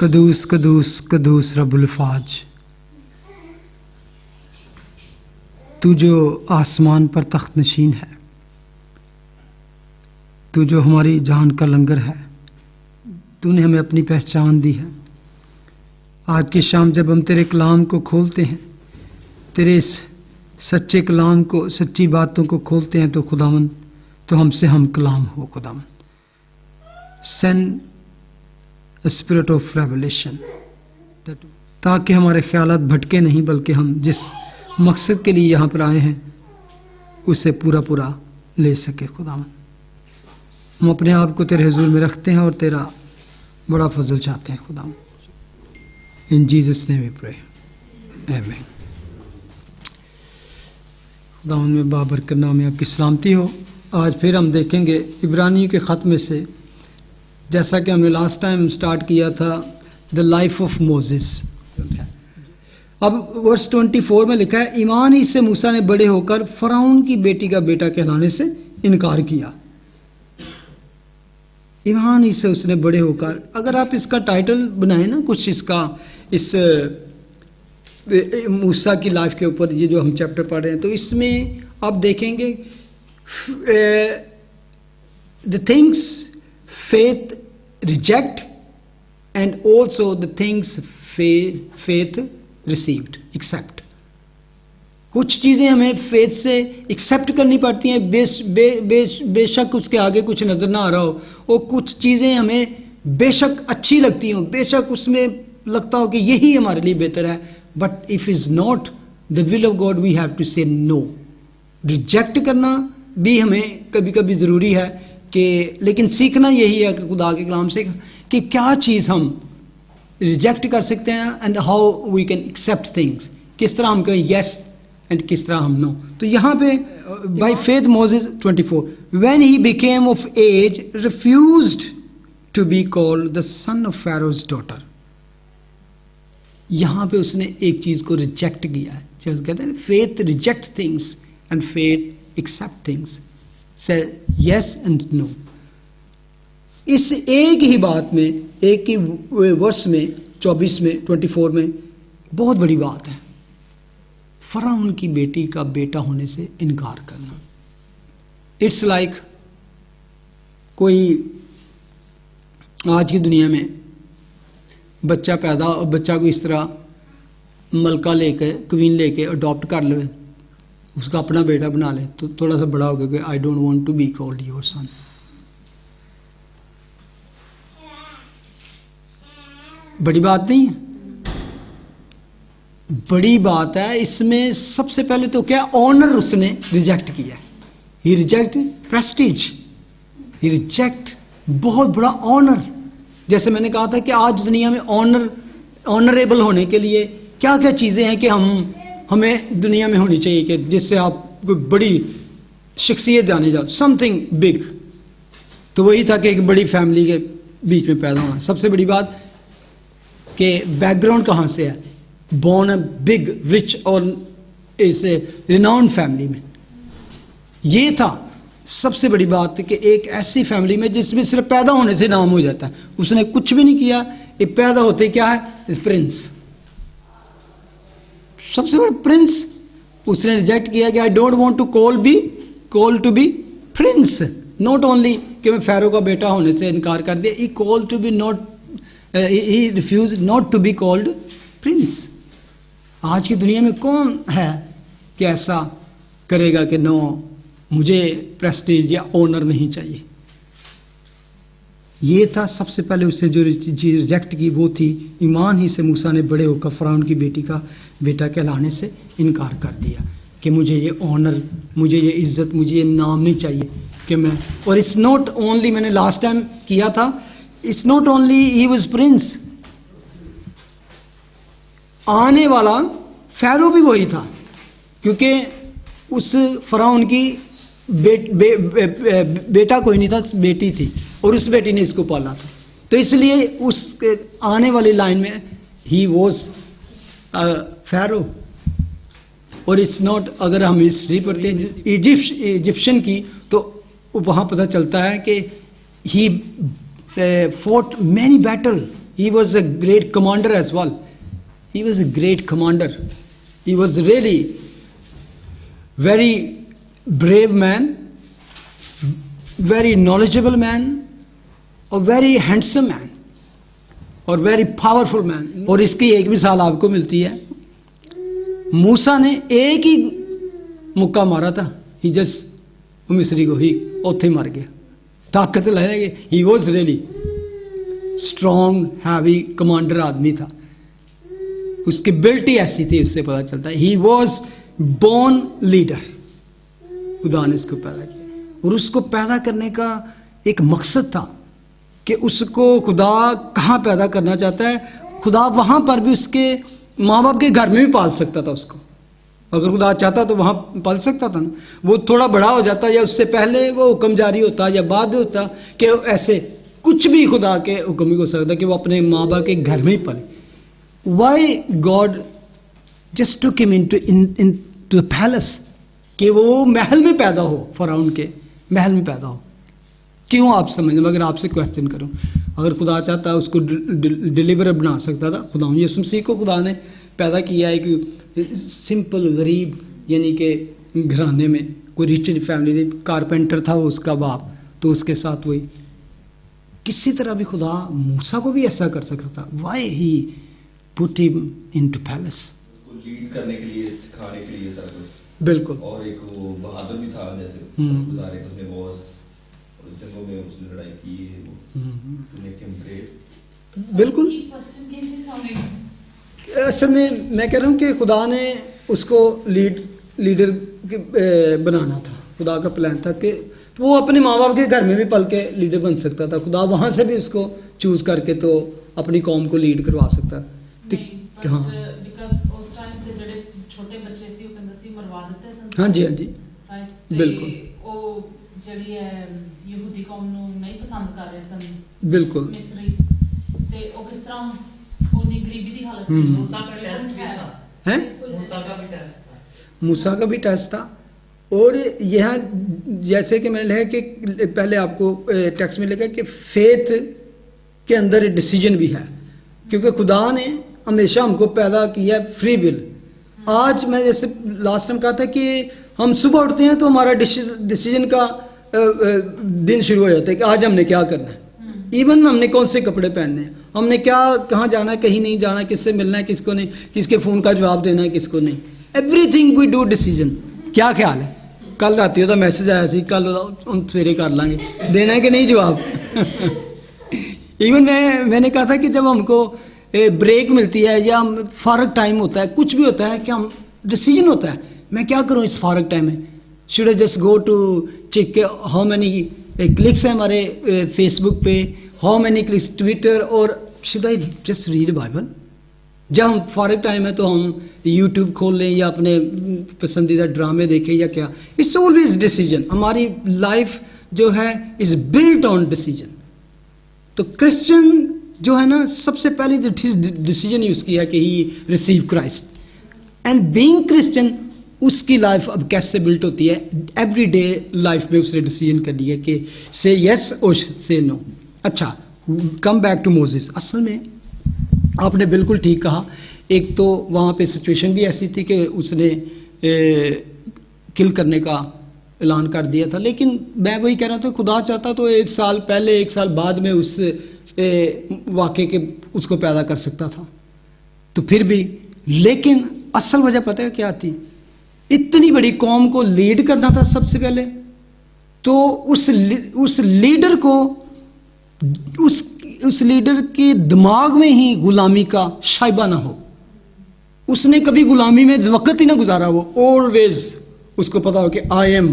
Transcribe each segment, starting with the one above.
कदूस कदूस कदूस रब्बुल फाज, तू जो आसमान पर तख्त नशीन है, तू जो हमारी जान का लंगर है, तूने हमें अपनी पहचान दी है। आज की शाम जब हम तेरे कलाम को खोलते हैं, तेरे इस सच्चे कलाम को, सच्ची बातों को खोलते हैं, तो खुदावन तो हमसे हम कलाम हो। खुदावन send a spirit of revelation, ताकि हमारे ख्यालात भटके नहीं, बल्कि हम जिस मकसद के लिए यहाँ पर आए हैं उसे पूरा पूरा ले सके। खुदावन हम अपने आप को तेरे हुजूर में रखते हैं और तेरा बड़ा फजल चाहते हैं। खुदावन in Jesus name we pray, आमीन। खुदावन में बाबरकत नाम में आपकी सलामती हो। आज फिर हम देखेंगे इब्रानियों के ख़त में से, जैसा कि हमने लास्ट टाइम स्टार्ट किया था, द लाइफ ऑफ मोसेस। अब वर्स 24 में लिखा है, ईमान ही से मूसा ने बड़े होकर फराउन की बेटी का बेटा कहलाने से इनकार किया। ईमान ही से उसने बड़े होकर, अगर आप इसका टाइटल बनाए ना कुछ इसका, इस मूसा की लाइफ के ऊपर, ये जो हम चैप्टर पढ़ रहे हैं, तो इसमें आप देखेंगे the things faith reject and also the things faith received accept। कुछ चीज़ें हमें फेथ से एक्सेप्ट करनी पड़ती हैं, बेशक उसके आगे कुछ नज़र ना आ रहा हो, और कुछ चीज़ें हमें बेशक अच्छी लगती हों, बेशक उसमें लगता हो कि यही हमारे लिए बेहतर है, but if is not the will of God we have to say no. Reject करना भी हमें कभी कभी ज़रूरी है कि, लेकिन सीखना यही है कि खुदा के कलाम से कि क्या चीज़ हम रिजेक्ट कर सकते हैं and how we can accept things, किस तरह हम कहें यस एंड किस तरह हम नो। तो यहाँ पे by faith Moses 24 when he became of age refused to be called the son of Pharaoh's daughter. यहाँ पे उसने एक चीज़ को रिजेक्ट किया है, जैसे कहते हैं faith reject things and faith accept things, say yes and no. इस एक ही बात में, एक ही वर्ष में 24 में 24 में बहुत बड़ी बात है, फराउन की बेटी का बेटा होने से इनकार करना। इट्स लाइक कोई आज की दुनिया में बच्चा को इस तरह मलका लेके, क्वीन लेके अडॉप्ट कर ले, उसका अपना बेटा बना ले, तो थोड़ा सा बड़ा हो गया कि I don't want to be called your son. बड़ी बात नहीं है, बड़ी बात है। इसमें सबसे पहले तो क्या, ऑनर उसने रिजेक्ट किया। ही रिजेक्ट प्रेस्टीज, ही रिजेक्ट बहुत बड़ा ऑनर। जैसे मैंने कहा था कि आज दुनिया में ऑनरेबल होने के लिए क्या क्या चीज़ें हैं कि हमें दुनिया में होनी चाहिए, कि जिससे आप कोई बड़ी शख्सियत जाने जाओ, समथिंग बिग। तो वही था कि एक बड़ी फैमिली के बीच में पैदा होना। सबसे बड़ी बात कि बैकग्राउंड कहाँ से है, बोर्न अ बिग रिच और इस रिनाउंड फैमिली में। ये था सबसे बड़ी बात कि एक ऐसी फैमिली में जिसमें सिर्फ पैदा होने से नाम हो जाता है। उसने कुछ भी नहीं किया, ये पैदा होते क्या है, इस प्रिंस, सबसे बड़ा प्रिंस। उसने रिजेक्ट किया कि I don't want to call to be prince. Not only कि मैं फेरो का बेटा होने से इनकार कर दिया, he call to be not, he refuse not to be called prince. आज की दुनिया में कौन है कि ऐसा करेगा कि नो, मुझे प्रेस्टीज या ऑनर नहीं चाहिए। ये था सबसे पहले उसने जो चीज़ रिजेक्ट की, वो थी ईमान ही से मूसा ने बड़े होकर फराउन की बेटी का बेटा कहलाने से इनकार कर दिया कि मुझे ये ऑनर, मुझे ये इज्जत, मुझे ये नाम नहीं चाहिए कि मैं। और इट्स नॉट ओनली, मैंने लास्ट टाइम किया था, it's not only he was Prince, आने वाला फेरो भी वही था, क्योंकि उस फराउन की बेटा कोई नहीं था, बेटी थी, और उस बेटी ने इसको पाला था। तो इसलिए उस आने वाली लाइन में ही वॉज फेरो। और इट्स नॉट, अगर हम हिस्ट्री पढ़ते हैं इजिप्शियन की, तो वहाँ पता चलता है कि he fought many battle He was a great commander as well. He was a great commander. He was really very brave man, very knowledgeable man, और very handsome man, और very powerful man. और इसकी एक मिसाल आपको मिलती है, मूसा ने एक ही मुक्का मारा था, ही जस्ट मिस्री को ही उत्थे मर गया, ताकत लगेगी. He was really strong heavy commander आदमी था, उसकी बिल्टी ऐसी थी, उससे पता चलता है. He was born leader. खुदा ने उसको पैदा किया, और उसको पैदा करने का एक मकसद था कि उसको खुदा कहाँ पैदा करना चाहता है. खुदा वहाँ पर भी उसके माँ बाप के घर में भी पाल सकता था उसको, अगर खुदा चाहता तो वहाँ पाल सकता था ना. वो थोड़ा बड़ा हो जाता या उससे पहले वो हुक्म जारी होता या बाद में होता कि ऐसे कुछ भी खुदा के हुक्म ही हो सकता कि वो अपने माँ बाप के घर में ही पले. Y God just took him into the palace, कि वो महल में पैदा हो, फराउन के महल में पैदा हो. क्यों आप समझ, अगर आपसे क्वेश्चन करूं, अगर खुदा चाहता उसको डिलीवर बना सकता था. खुदा यीशु मसीह को खुदा ने पैदा किया एक सिंपल गरीब यानी कि घराने में, कोई रिच फैमिली, कारपेंटर था वो उसका बाप, तो उसके साथ वही. किसी तरह भी खुदा मूसा को भी ऐसा कर सकता था. Why he put him into palace, lead करने के लिए, सिखाने के लिए सारा कुछ. बिल्कुल. और एक वो बहादुर भी था, जैसे गुजारे उसने वॉर्स और जंगों में उसने लड़ाई की है, वो मेक हिम ब्रेव. बिल्कुल. असल में मैं कह रहा हूँ कि खुदा ने उसको लीडर बनाना था. खुदा का प्लान था कि वो अपने माँ बाप के घर में भी पल के लीडर बन सकता था. खुदा वहाँ से भी उसको चूज करके तो अपनी कौम को लीड करवा सकता. हाँ छोटे बच्चे सी वो कहंदा सी मरवा दिते सन. हाँ जी, हाँ जी, राइट. बिल्कुल. वो जड़ी है यहूदी कौम ਨੂੰ नहीं पसंद कर रहे सन. बिल्कुल. मिस्री ते ओ किस तरह उन्नी गरीबी दी हालत में मूसा का टेस्ट भी था. हैं? मूसा का भी टेस्ट था. और यह जैसे कि मैंने लिखा कि पहले आपको टेक्स्ट में लिखा कि फेथ के अंदर डिसीजन भी है, क्योंकि खुदा ने हमेशा हमको पैदा किया फ्री विल. आज मैं जैसे लास्ट टाइम कहा था कि हम सुबह उठते हैं तो हमारा डिसीजन का दिन शुरू हो जाता है कि आज हमने क्या करना है. इवन हमने कौन से कपड़े पहनने हैं, हमने क्या कहाँ जाना है, कहीं नहीं जाना, किससे मिलना है, किसको नहीं, किसके फ़ोन का जवाब देना है, किसको नहीं. Everything we do decision. क्या ख्याल है? कल रात का मैसेज आया सी, कल हम सवेरे कर लाँगे, देना है कि नहीं जवाब. इवन मैंने कहा था कि जब हमको ब्रेक मिलती है या फारग टाइम होता है, कुछ भी होता है कि हम डिसीजन होता है, मैं क्या करूं इस फारग टाइम में. Should I just go to check how many clicks है हमारे फेसबुक पे, हाउ मैनी क्लिक्स ट्विटर, और should I just read Bible. जब हम फारग टाइम है तो हम यूट्यूब खोल लें या अपने पसंदीदा ड्रामे देखें या क्या. It's always decision. हमारी लाइफ जो है इज बिल्ट ऑन डिसीजन. तो क्रिश्चियन जो है ना, सबसे पहले डिसीजन यूज़ किया कि he receive Christ. And being Christian, उसकी लाइफ अब कैसे बिल्ट होती है. एवरी डे लाइफ में उसने डिसीजन कर लिया कि से यस और से नो. अच्छा, कम बैक टू मोसेस. असल में आपने बिल्कुल ठीक कहा. एक तो वहाँ पे सिचुएशन भी ऐसी थी कि उसने किल करने का ऐलान कर दिया था, लेकिन मैं वही कह रहा था, खुदा चाहता तो एक साल पहले, एक साल बाद में उस वाक़े के उसको पैदा कर सकता था. तो फिर भी, लेकिन असल वजह पता है क्या थी? इतनी बड़ी कौम को लीड करना था सबसे पहले. तो उस लीडर को, उस लीडर के दिमाग में ही गुलामी का शाइबा ना हो. उसने कभी गुलामी में वक्त ही ना गुजारा. वो ऑलवेज उसको पता हो कि आई एम.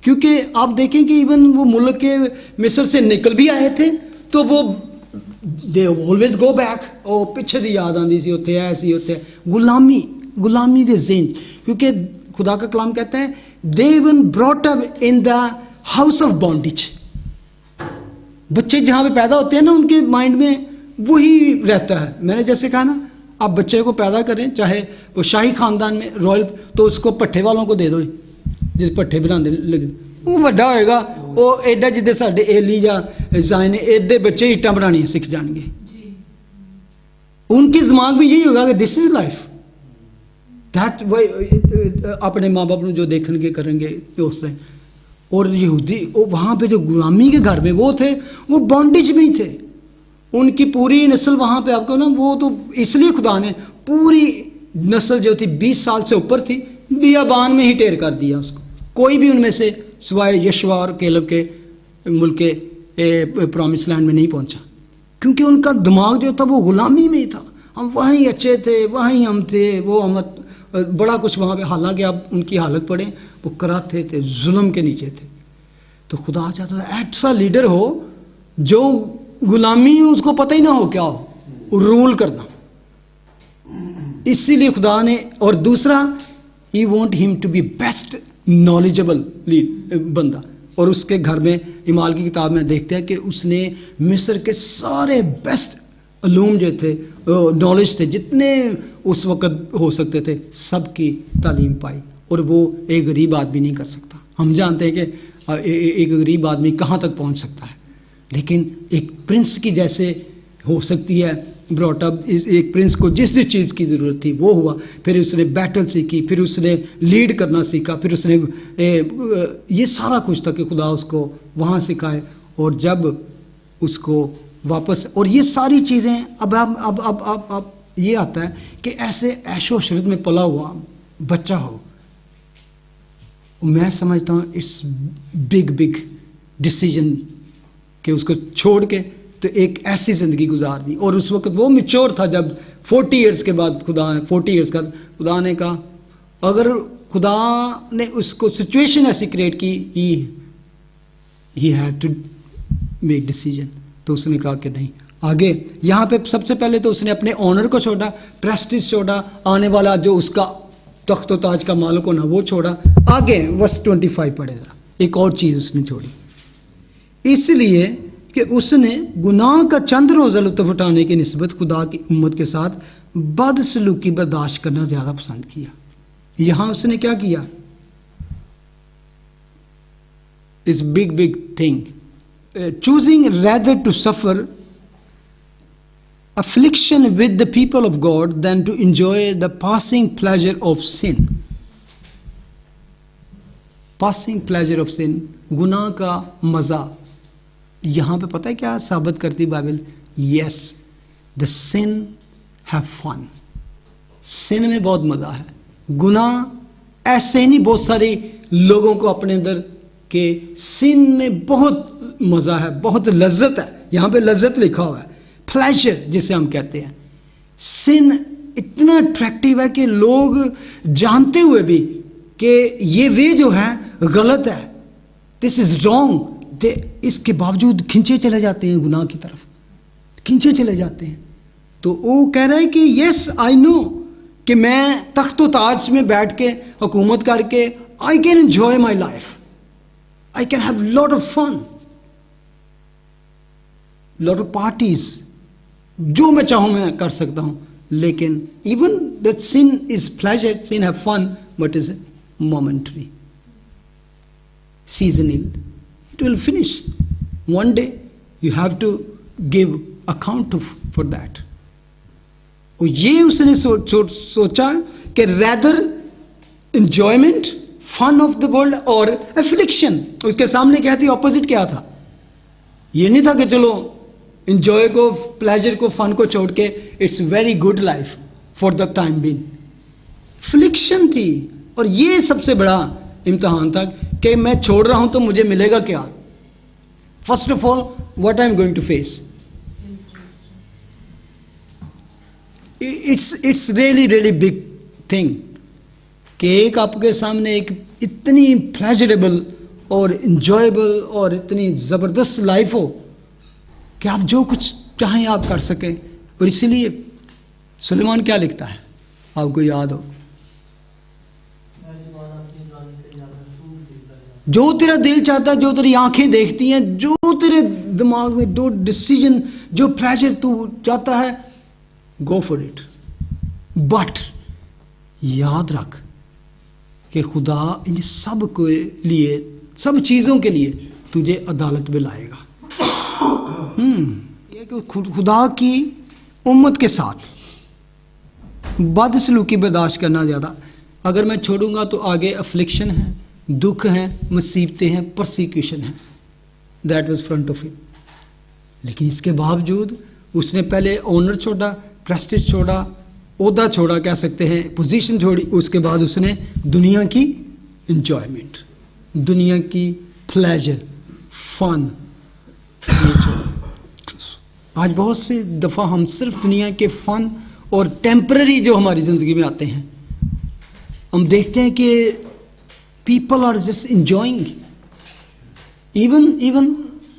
क्योंकि आप देखें कि इवन वो मुल्क के मिस्र से निकल भी आए थे तो वो दे ऑलवेज गो बैक. वो पिछे दी याद आती सी, उत्थे ऐसी उत्थे गुलामी दे ज़ेन. क्योंकि खुदा का कलाम कहता है they even brought up in the house of bondage. बच्चे जहाँ पे पैदा होते हैं ना, उनके माइंड में वही रहता है. मैंने जैसे कहा ना, आप बच्चे को पैदा करें, चाहे वो शाही खानदान में रॉयल, तो उसको पट्ठे वालों को दे दो, जिस पट्ठे बनाते लगे, वो ਵੱਡਾ होएगा, वो एडा जिदे साडे एली या जाए ने एदे बच्चे ईटा बनानियां सीख जाएंगे. उनके दिमाग में यही होगा कि दिस इज लाइफ, दैट वही अपने माँ बाप जो देखेंगे करेंगे उस तरह। और यहूदी वहाँ पे जो गुलामी के घर में वो थे, वो बॉन्डेज में ही थे, उनकी पूरी नस्ल वहाँ पे आपको ना, वो तो इसलिए खुदा ने पूरी नस्ल जो थी 20 साल से ऊपर थी, बियाबान में ही ढेर कर दिया उसको। कोई भी उनमें से सिवाय यशवा और केलब के मुल्क के प्रॉमिस लैंड में नहीं पहुंचा, क्योंकि उनका दिमाग जो था वो गुलामी में ही था। हम वहीं अच्छे थे, वहीं हम थे, वो हम बड़ा कुछ वहाँ पे, हालांकि आप उनकी हालत पढ़ें, वो कराते थे, जुल्म के नीचे थे। तो खुदा चाहता था ऐसा लीडर हो जो गुलामी उसको पता ही ना हो क्या हो, रूल करना। इसीलिए खुदा ने, और दूसरा he want him to be best knowledgeable बंदा। और उसके घर में इमाल की किताब में देखते हैं कि उसने मिस्र के सारे बेस्ट अलूम जो थे, नॉलेज थे, जितने उस वक़्त हो सकते थे, सबकी तालीम पाई। और वो एक गरीब आदमी नहीं कर सकता। हम जानते हैं कि एक गरीब आदमी कहाँ तक पहुँच सकता है, लेकिन एक प्रिंस की जैसे हो सकती है ब्रॉटअप। एक प्रिंस को जिस जिस चीज़ की ज़रूरत थी वो हुआ। फिर उसने बैटल सीखी, फिर उसने लीड करना सीखा, फिर उसने ये सारा कुछ था कि खुदा उसको वहाँ सिखाए। और जब उसको वापस, और ये सारी चीज़ें अब ये आता है कि ऐसे ऐशो शरत में पला हुआ बच्चा हो, मैं समझता हूँ इट्स बिग डिसीजन कि उसको छोड़ के तो एक ऐसी ज़िंदगी गुजारनी। और उस वक्त वो मैच्योर था जब 40 ईयर्स के बाद खुदा ने कहा, अगर खुदा ने उसको सिचुएशन ऐसी क्रिएट की, he had to make decision, तो उसने कहा कि नहीं आगे। यहाँ पे सबसे पहले तो उसने अपने ऑनर को छोड़ा, प्रेस्टीज छोड़ा, आने वाला जो उसका तख्त व ताज का मालिक होना वो छोड़ा। आगे वर्स 25 पढ़े जरा, एक और चीज़ उसने छोड़ी, इसलिए कि उसने गुनाह का चंद रोज़ा लुत्फ़ उठाने की निस्बत खुदा की उम्मत के साथ बदसलूकी बर्दाश्त करना ज़्यादा पसंद किया। यहाँ उसने क्या किया, इस big thing, choosing rather to suffer affliction with the people of God than to enjoy the passing pleasure of sin. Passing pleasure of sin, गुनाह का मज़ा। यहाँ पे पता है क्या साबित करती Bible? Yes, the sin have fun. sin में बहुत मज़ा है। गुनाह ऐसे ही नहीं, बहुत सारे लोगों को अपने अंदर के sin में बहुत मज़ा है, बहुत लज्जत है। यहाँ पे लज्जत लिखा हुआ है, प्लेजर जिसे हम कहते हैं। सिन इतना अट्रैक्टिव है कि लोग जानते हुए भी कि ये वे जो है गलत है, दिस इज रॉन्ग, इसके बावजूद खिंचे चले जाते हैं गुनाह की तरफ, खिंचे चले जाते हैं। तो वो कह रहा है कि यस आई नो कि मैं तख्त व ताज में बैठ के हुकूमत करके I can enjoy my life, I can have lot of fun, lot of parties, जो मैं चाहूं मैं कर सकता हूं। लेकिन even the sin is pleasure, sin have fun, but is momentary, seasonal, it will finish one day, you have to give account for that. और ये उसने सोचा कि rather enjoyment, fun of the world और एफ्लिक्शन। उसके सामने क्या थी, ऑपोजिट क्या था? ये नहीं था कि चलो इंजॉय को, प्लेजर को, फन को छोड़ के it's very good life for the time being. Affliction थी, और ये सबसे बड़ा इम्तहान था कि मैं छोड़ रहा हूं तो मुझे मिलेगा क्या। First of all what I am going to face, it's really big thing कि एक आपके सामने एक इतनी प्लेजरेबल और इंजॉयबल और इतनी ज़बरदस्त लाइफ हो कि आप जो कुछ चाहें आप कर सकें। और इसीलिए सुलेमान क्या लिखता है, आपको याद हो, जो तेरा दिल चाहता है, जो तेरी आंखें देखती हैं, जो तेरे दिमाग में दो डिसीजन, जो प्लेजर तू चाहता है, गो फॉर इट। बट याद रख कि खुदा इन सब के लिए, सब चीज़ों के लिए तुझे अदालत में लाएगा। ये कि खुदा की उम्मत के साथ बदसलूकी बर्दाश्त करना ज़्यादा। अगर मैं छोड़ूंगा तो आगे अफ्लिक्शन है, दुख है, मुसीबतें हैं, परसिक्यूशन है। That was front of him. लेकिन इसके बावजूद उसने पहले ऑनर छोड़ा, प्रेस्टिज छोड़ा, ओहदा छोड़ा, कह सकते हैं पोजीशन छोड़ी, उसके बाद उसने दुनिया की इंजॉयमेंट, दुनिया की प्लेजर, फन ये छोड़ा। आज बहुत सी दफ़ा हम सिर्फ दुनिया के फन और टेम्पररी जो हमारी ज़िंदगी में आते हैं, हम देखते हैं कि people are just enjoying. Even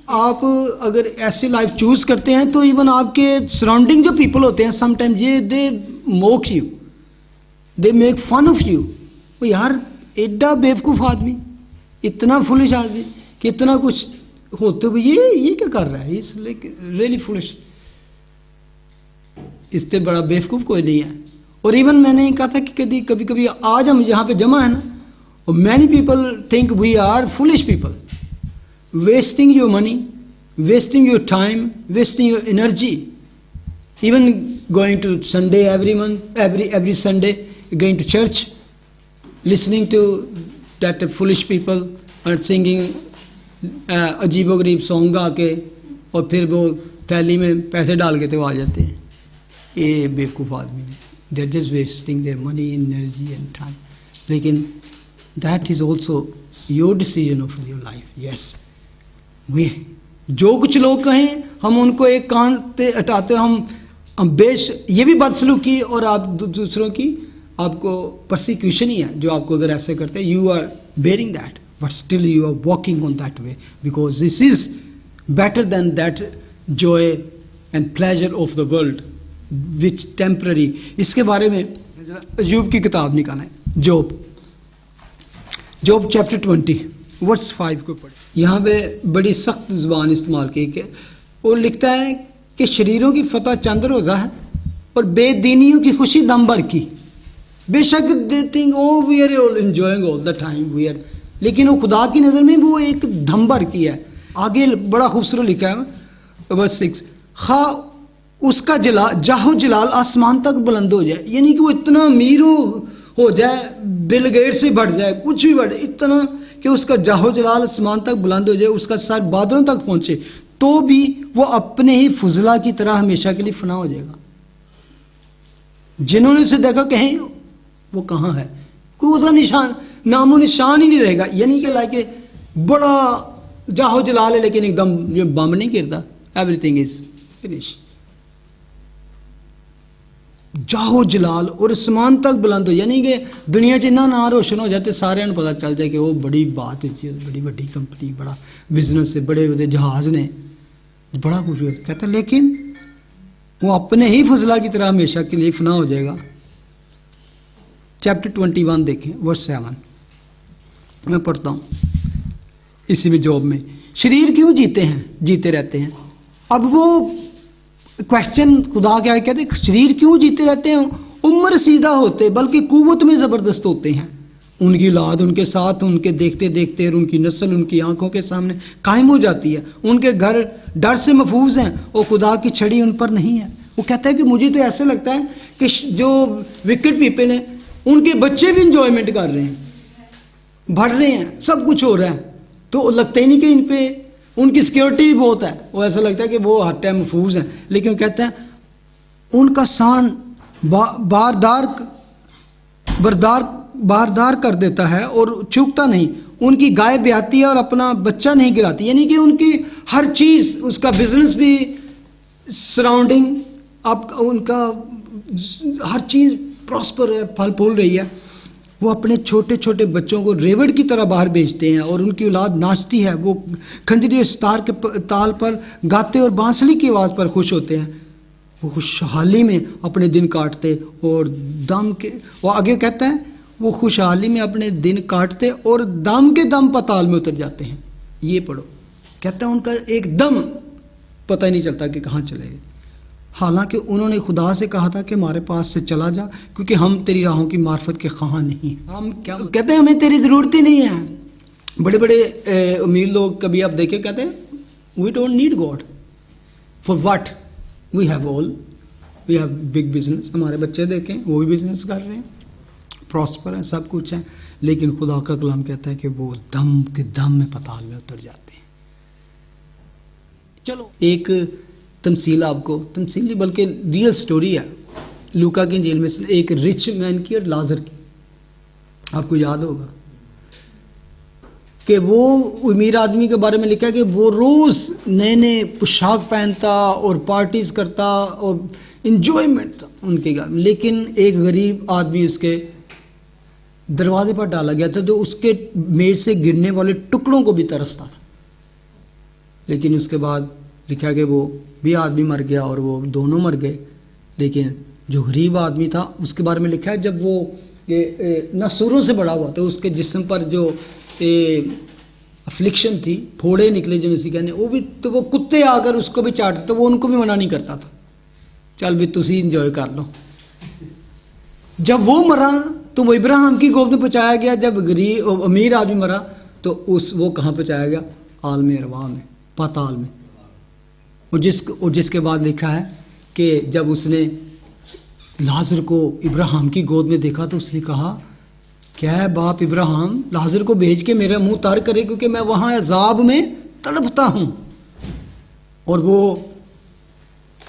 आप अगर ऐसी लाइफ चूज करते हैं तो इवन आपके सराउंडिंग जो पीपल होते हैं समटाइम ये they mock you, they make fun of you. वो यार एडा बेवकूफ़ आदमी, इतना फुलिश आदमी कि इतना कुछ होते हुए ये क्या कर रहा है, इस रियली फुलिश। इससे बड़ा बेवकूफ़ कोई नहीं है। और इवन मैंने कहा था कि कभी कभी आज हम यहाँ पे जमा है ना, और many people think we are foolish people, wasting your money, wasting your time, wasting your energy, even going to Sunday every month, every Sunday going to church, listening to that foolish people and singing अजीबोगरीब song गा के, और फिर वो थैली में पैसे डाल के तो आ जाते हैं। ये बेवकूफ़ आदमी है, they are just wasting their money, energy and time. लेकिन that is also your decision of your life. Yes, वे जो कुछ लोग कहें हम उनको एक कान पे हटाते, हम बेश ये भी बदसलूकी और आप दूसरों की आपको परसिक्यूशन ही है जो आपको अगर ऐसे करते हैं। You are bearing that but still you are walking on that way because this is better than that joy and pleasure of the world which temporary. इसके बारे में अय्यूब की किताब निकालें, जॉब चैप्टर 20 वर्स 5 को पढ़े। यहाँ पे बड़ी सख्त ज़ुबान इस्तेमाल की कि वो लिखता है कि शरीरों की फतह चंद रोज़ा है और बेदीनियों की खुशी दम भर की। बेशक they think oh we are all enjoying all the time we are, लेकिन वो खुदा की नज़र में वो एक दम भर की है। आगे बड़ा खूबसूरत लिखा है वर्स 6, खा उसका जाहो जलाल आसमान तक बुलंद हो जाए, यानी कि वो इतना अमीर हो जाए, बिल गेट से बढ़ जाए, कुछ भी बढ़े, इतना कि उसका जाहो जलाल आसमान तक बुलंद हो जाए, उसका सर बादलों तक पहुंचे, तो भी वो अपने ही फुजला की तरह हमेशा के लिए फना हो जाएगा। जिन्होंने उसे देखा कहें वो कहाँ है, कोई उसका निशान नामो निशान ही नहीं रहेगा। यानी कि लाइक बड़ा जाहो जलाल है लेकिन एकदम बम नहीं गिरता, एवरीथिंग इज फिनिश। जाहो जलाल और आसमान तक बुलंद हो, यानी कि दुनिया च इन्ना ना रोशन हो जाते सारे पता चल जाए कि वो बड़ी बात होती है, बड़ी बड़ी कंपनी, बड़ा बिजनेस है, बड़े बड़े जहाज ने, बड़ा कुछ कहता। लेकिन वो अपने ही फजला की तरह हमेशा के लिए फना हो जाएगा। चैप्टर 21 देखें वर्स 7, मैं पढ़ता हूँ इसी में जॉब में। शरीर क्यों जीते रहते हैं। अब वो क्वेश्चन खुदा क्या कहते, शरीर क्यों जीते रहते हैं, उम्र सीधा होते बल्कि कुव्वत में ज़बरदस्त होते हैं। उनकी औलाद उनके साथ, उनके देखते देखते और उनकी नस्ल उनकी आंखों के सामने कायम हो जाती है। उनके घर डर से महफूज हैं और खुदा की छड़ी उन पर नहीं है। वो कहता है कि मुझे तो ऐसे लगता है कि जो विकेट पीपल हैं उनके बच्चे भी इंजॉयमेंट कर रहे हैं, बढ़ रहे हैं, सब कुछ हो रहा है, तो लगता ही नहीं कि इन पे उनकी सिक्योरिटी भी बहुत है। वो ऐसा लगता है कि वो हर टाइम महफूज हैं। लेकिन वो कहते हैं उनका शान बारदार कर देता है और चूकता नहीं। उनकी गाय ब्याती है और अपना बच्चा नहीं गिराती, यानी कि उनकी हर चीज़, उसका बिजनेस भी, सराउंडिंग, आप उनका हर चीज़ प्रॉस्पर है, फल फूल रही है। वो अपने छोटे छोटे बच्चों को रेवड़ की तरह बाहर भेजते हैं और उनकी औलाद नाचती है। वो खंजरी सितार के ताल पर गाते और बांसुरी की आवाज़ पर खुश होते हैं। वो खुशहाली में अपने दिन काटते और दम के, वो आगे कहता है वो खुशहाली में अपने दिन काटते और दम के दम पाताल में उतर जाते हैं। ये पढ़ो, कहता है उनका एक दम पता ही नहीं चलता कि कहाँ चले गए। हालांकि उन्होंने खुदा से कहा था कि हमारे पास से चला जा, क्योंकि हम तेरी राहों की मार्फत के ख़्वाह नहीं। हम क्या कहते हैं, हमें तेरी ज़रूरत ही नहीं है। बड़े बड़े अमीर लोग कभी आप देखे कहते हैं we don't need God, for what we have all, we have big business, हमारे बच्चे देखें वो भी बिजनेस कर रहे हैं, प्रॉस्पर है, सब कुछ है, लेकिन खुदा का कलाम कहता है कि वो दम के दम में पाताल में उतर जाते हैं। चलो एक तमसील आपको, तमसील नहीं बल्कि रियल स्टोरी है लूका की इंजील में से, एक रिच मैन की और लाजर की। आपको याद होगा कि वो अमीर आदमी के बारे में लिखा है कि वो रोज नए नए पोशाक पहनता और पार्टीज करता और इंजॉयमेंट था उनके घर में, लेकिन एक गरीब आदमी उसके दरवाजे पर डाला गया था तो उसके मेज से गिरने वाले टुकड़ों को भी तरसता था। लेकिन उसके बाद लिखा कि वो भी आदमी मर गया और वो दोनों मर गए, लेकिन जो गरीब आदमी था उसके बारे में लिखा है जब वो नासूरों से बड़ा हुआ तो उसके जिस्म पर जो अफ्लिक्शन थी, फोड़े निकले जो इसी कहने, वो भी तो वो कुत्ते आकर उसको भी चाटते तो वो उनको भी मना नहीं करता था, चल भी तुसी इंजॉय कर लो। जब वो मरा तो वो इब्राहिम की गोद में पहुंचाया गया, जब गरीब अमीर आदमी मरा तो वो कहाँ पहुंचाया गया? आलम अरवाह में, पाताल में। और जिसके बाद लिखा है कि जब उसने लाजर को इब्राहिम की गोद में देखा तो उसने कहा, क्या है बाप इब्राहिम, लाजर को भेज के मेरा मुंह तर करे क्योंकि मैं वहां अजाब में तड़पता हूं। और वो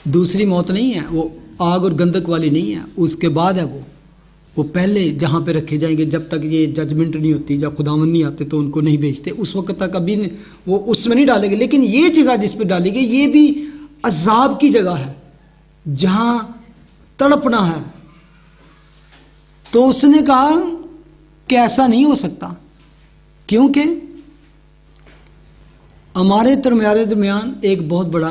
दूसरी मौत नहीं है, वो आग और गंधक वाली नहीं है, उसके बाद है वो पहले जहां पे रखे जाएंगे जब तक ये जजमेंट नहीं होती, जब खुदावन नहीं आते तो उनको नहीं भेजते, उस वक्त तक अभी वो उसमें नहीं डालेंगे। लेकिन ये जगह जिस पे डाली गई ये भी अजाब की जगह है जहां तड़पना है। तो उसने कहा कि ऐसा नहीं हो सकता, क्योंकि हमारे दरमियान एक बहुत बड़ा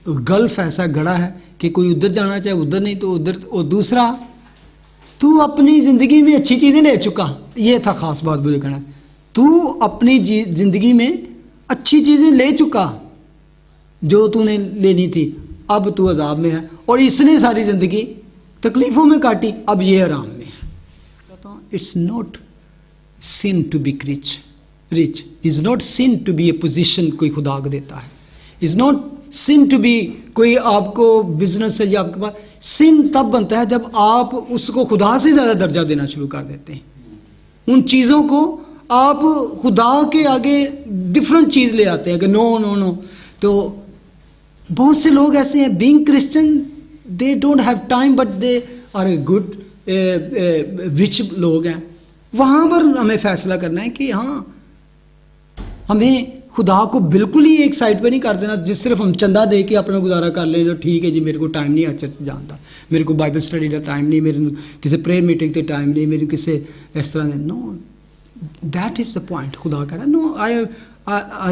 गल्फ ऐसा गड़ा है कि कोई उधर जाना चाहे उधर नहीं तो उधर। और दूसरा, तू अपनी जिंदगी में अच्छी चीजें ले चुका, ये था खास बात मुझे कहना, तू अपनी जिंदगी में अच्छी चीजें ले चुका जो तूने लेनी थी, अब तू अजाब में है। और इसने सारी जिंदगी तकलीफों में काटी, अब ये आराम में है। It's not sin to be rich is not sin to be a position कोई खुदा को देता है, is not sin to be कोई आपको बिजनेस है या आपके पास, sin तब बनता है जब आप उसको खुदा से ज्यादा दर्जा देना शुरू कर देते हैं। उन चीजों को आप खुदा के आगे डिफरेंट चीज ले आते हैं कि नो नो नो। तो बहुत से लोग ऐसे हैं, being Christian they don't have time but they are good rich लोग हैं। वहां पर हमें फैसला करना है कि हाँ, हमें खुदा को बिल्कुल ही एक साइड पे नहीं कर देना जिस सिर्फ हम चंदा दे के अपना गुजारा कर ले, तो ठीक है जी मेरे को टाइम नहीं है चर्च जानता, मेरे को बाइबल स्टडी का टाइम नहीं, मेरे किसी प्रेयर मीटिंग के टाइम नहीं, मेरे किसी इस तरह नहीं। No, that is the point. खुदा कह रहा है no, I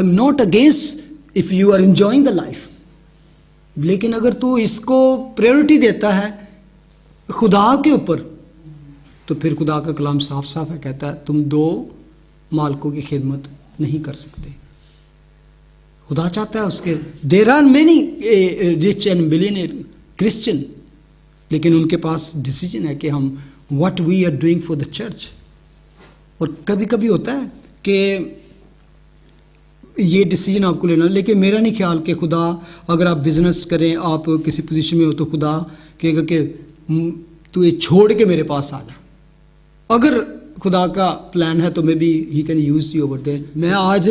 am not against if you are enjoying the life, लेकिन अगर तू इसको प्रायोरिटी देता है खुदा के ऊपर तो फिर खुदा का कलाम साफ साफ है, कहता है तुम दो मालिकों की खिदमत नहीं कर सकते। खुदा चाहता है उसके, there are many rich and billionaire Christian, लेकिन उनके पास डिसीजन है कि हम what we are doing for the church. और कभी कभी होता है कि ये डिसीजन आपको लेना, लेकिन मेरा नहीं ख्याल कि खुदा, अगर आप बिजनेस करें, आप किसी पोजीशन में हो तो खुदा कहेगा कि तू ये छोड़ के मेरे पास आ जा। अगर खुदा का प्लान है तो maybe he can use you over there. मैं आज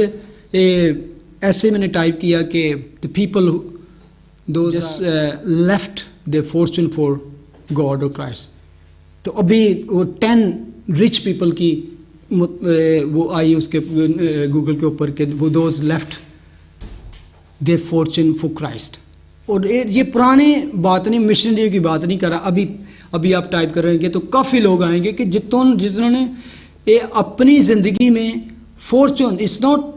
ऐसे मैंने टाइप किया कि the people those left the fortune for God और क्राइस्ट। तो अभी वो 10 रिच पीपल की वो आई उसके गूगल के ऊपर के वो those left there fortune for Christ. और ये पुराने बात नहीं, मिशनरी की बात नहीं कर रहा। अभी आप टाइप करेंगे तो काफ़ी लोग आएंगे कि जिन्होंने ये अपनी ज़िंदगी में फॉर्चून, इट्स नॉट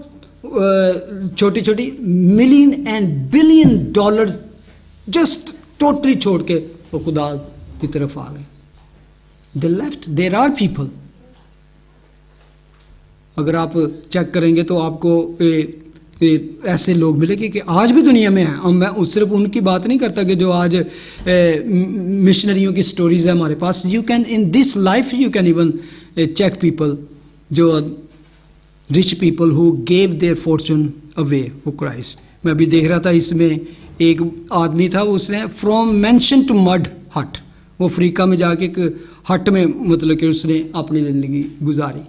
छोटी छोटी, $1,000,000 and $1 billion जस्ट टोटली छोड़ के वो खुदा की तरफ आ गए। They left. There are people, अगर आप चेक करेंगे तो आपको ऐसे लोग मिलेंगे कि आज भी दुनिया में हैं। मैं सिर्फ उनकी बात नहीं करता कि जो आज मिशनरियों की स्टोरीज है हमारे पास। You can in this life you can even check people, जो rich people who gave their fortune away for Christ. मैं अभी देख रहा था, इसमें एक आदमी था, उसने फ्रॉम मेंशन टू मड हट। वो अफ्रीका में जाके एक हट में मतलब कि उसने अपनी ज़िंदगी गुजारी।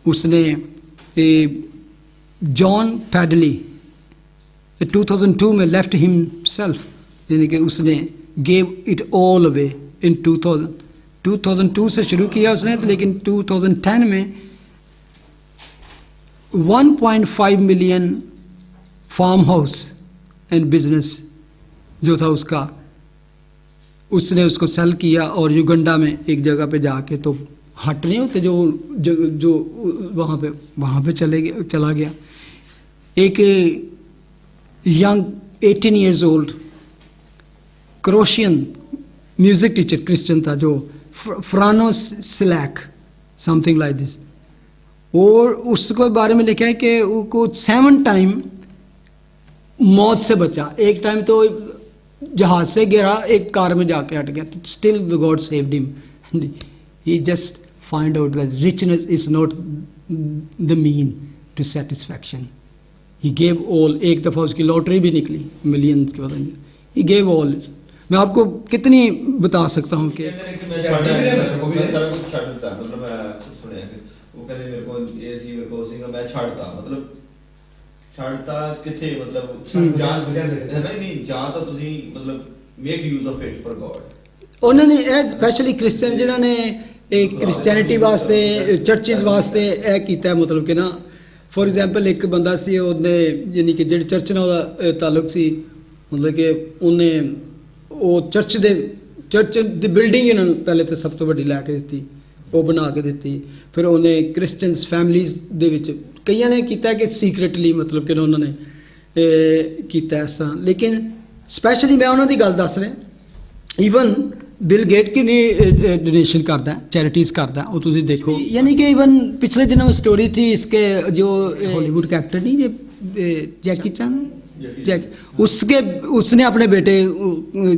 उसने जॉन पैडली 2002 में लेफ्ट हिमसेल्फ, यानी कि उसने gave it all away in 2002 से शुरू किया उसने, लेकिन 2010 में 1.5 million farm house and business जो था उसका, उसने उसको सेल किया और युगंडा में एक जगह पे जाके, तो हट नहीं होते जो वहाँ पे चला गया। एक young 18 years old Croatian music teacher Christian था, जो फ्रानो स्लैक समथिंग लाइक दिस, और उसके बारे में लिखा है कि उसको 7 टाइम मौत से बचा। एक टाइम तो जहाज से गिरा, एक कार में जाके हट गया, still the God saved him. He just find out that richness is not the mean to satisfaction. He gave all. एक दफ़ा उसकी लॉटरी भी निकली मिलियंस के, पता नहीं, ही गेव ऑल। मैं आपको कितनी बता सकता हूँ कि सारा कुछ छाड़ देता, मतलब मैं सुने वो कहते मेरे को ये सी मेरे को सिंगर मैं छाड़ता, मतलब छाड़ता किथे, मतलब जान है ना, नहीं जान तो तुसी मतलब make use of it for God. उन्होंने स्पैशली क्रिश्चियन जिन्होंने एक क्रिश्चियनिटी वास्ते चर्चिज वास्ते ਇਹ ਕੀਤਾ, मतलब कि ना फॉर एग्जाम्पल एक बंदा सी, ਉਹਨੇ यानी कि ਜਿਹੜੀ ਚਰਚ ਨਾਲ ਉਹਦਾ ਤਾਲੁਕ ਸੀ, मतलब कि ਉਹਨੇ ਉਹ ਚਰਚ ਦੀ ਬਿਲਡਿੰਗ ਇਹਨਾਂ ਨੂੰ ਪਹਿਲੇ ਤਾਂ ਸਭ ਤੋਂ ਵੱਡੀ ਲੈ ਕੇ ਦਿੱਤੀ, ਉਹ ਬਣਾ ਕੇ ਦਿੱਤੀ। ਫਿਰ ਉਹਨੇ ਕ੍ਰਿਸਚੀਅਨਸ ਫੈਮਲੀਜ਼ ਦੇ ਵਿੱਚ ਕਈਆਂ ਨੇ ਕੀਤਾ ਕਿ ਸੀਕ੍ਰੇਟਲੀ, मतलब कि ਉਹਨਾਂ ਨੇ ਕੀਤਾ ਇਸ ਤਰ੍ਹਾਂ। ਲੇਕਿਨ ਸਪੈਸ਼ਲੀ ਮੈਂ ਉਹਨਾਂ ਦੀ ਗੱਲ ਦੱਸ ਰਿਹਾ, ਈਵਨ बिल गेट की भी डोनेशन करता है, चैरिटीज़ करता है, वो तुम देखो। यानी कि इवन पिछले दिनों में स्टोरी थी इसके, जो हॉलीवुड का एक्टर नहीं, ये जैकी चैन, उसके उसने अपने बेटे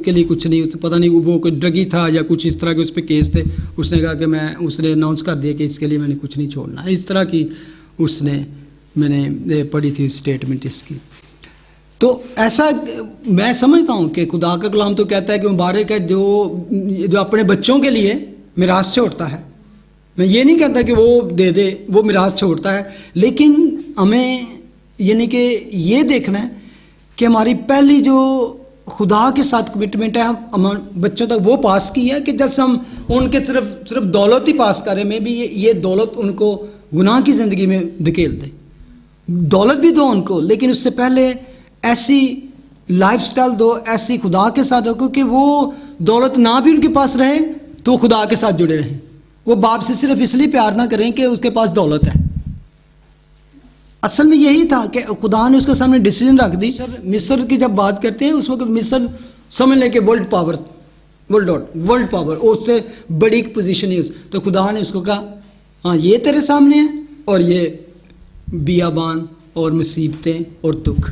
के लिए कुछ नहीं, पता नहीं वो कोई ड्रगी था या कुछ इस तरह के उस पर केस थे, उसने कहा कि मैं, उसने अनाउंस कर दिया कि इसके लिए मैंने कुछ नहीं छोड़ना, इस तरह की उसने, मैंने पढ़ी थी स्टेटमेंट इसकी। तो ऐसा मैं समझता हूँ कि खुदा का कलाम तो कहता है कि मुबारक है जो अपने बच्चों के लिए मिरास छोड़ता है। मैं ये नहीं कहता कि वो दे दे, वो मिरास छोड़ता है, लेकिन हमें यानी कि ये देखना है कि हमारी पहली जो खुदा के साथ कमिटमेंट है, हम बच्चों तक वो पास की है कि जब हम उनके सिर्फ दौलत ही पास करें, में भी ये दौलत उनको गुनाह की ज़िंदगी में धकेल दे। दौलत भी दो उनको, लेकिन उससे पहले ऐसी लाइफस्टाइल दो, ऐसी खुदा के साथ हो कि वो दौलत ना भी उनके पास रहे तो खुदा के साथ जुड़े रहें। वो बाप से सिर्फ इसलिए प्यार ना करें कि उसके पास दौलत है। असल में यही था कि खुदा ने उसके सामने डिसीजन रख दी। मिस्र की जब बात करते हैं उस वक्त मिस्र समझ लें कि वर्ल्ड पावर उससे बड़ी पोजीशन है। तो खुदा ने उसको कहा हाँ ये तेरे सामने है, और ये बियाबान और मुसीबतें और दुख,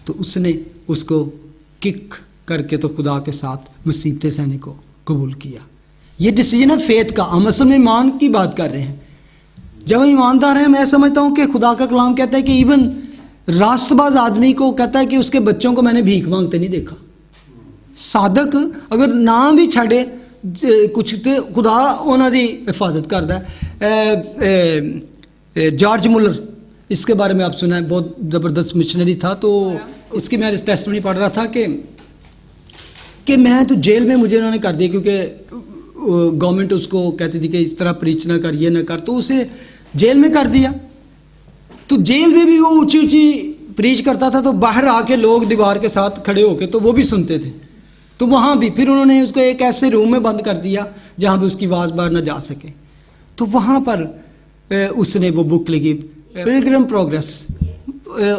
तो उसने उसको किक करके तो खुदा के साथ मुसीबतें सहने को कबूल किया। ये डिसीजन है फेथ का। हम असल में ईमान की बात कर रहे हैं। जब हम ईमानदार हैं, मैं समझता हूँ कि खुदा का कलाम कहता है कि इवन रास्तबाज आदमी को कहता है कि उसके बच्चों को मैंने भीख मांगते नहीं देखा। साधक अगर ना भी छड़े कुछ तो खुदा उन्हों की हिफाजत करता है। जॉर्ज मुलर, इसके बारे में आप सुना है, बहुत ज़बरदस्त मिशनरी था। तो इसकी मैं टेस्टमनी पढ़ रहा था कि मैं तो जेल में मुझे उन्होंने कर दिया, क्योंकि गवर्नमेंट उसको कहती थी कि इस तरह प्रीच ना कर, ये ना कर, तो उसे जेल में कर दिया। तो जेल में भी वो ऊंची ऊंची प्रीच करता था, तो बाहर आके लोग दीवार के साथ खड़े होके तो वो भी सुनते थे। तो वहाँ भी फिर उन्होंने उसको एक ऐसे रूम में बंद कर दिया जहाँ भी उसकी आवाज़ बाहर ना जा सके। तो वहाँ पर उसने वो बुक लिखी, पिलग्रिम प्रोग्रेस।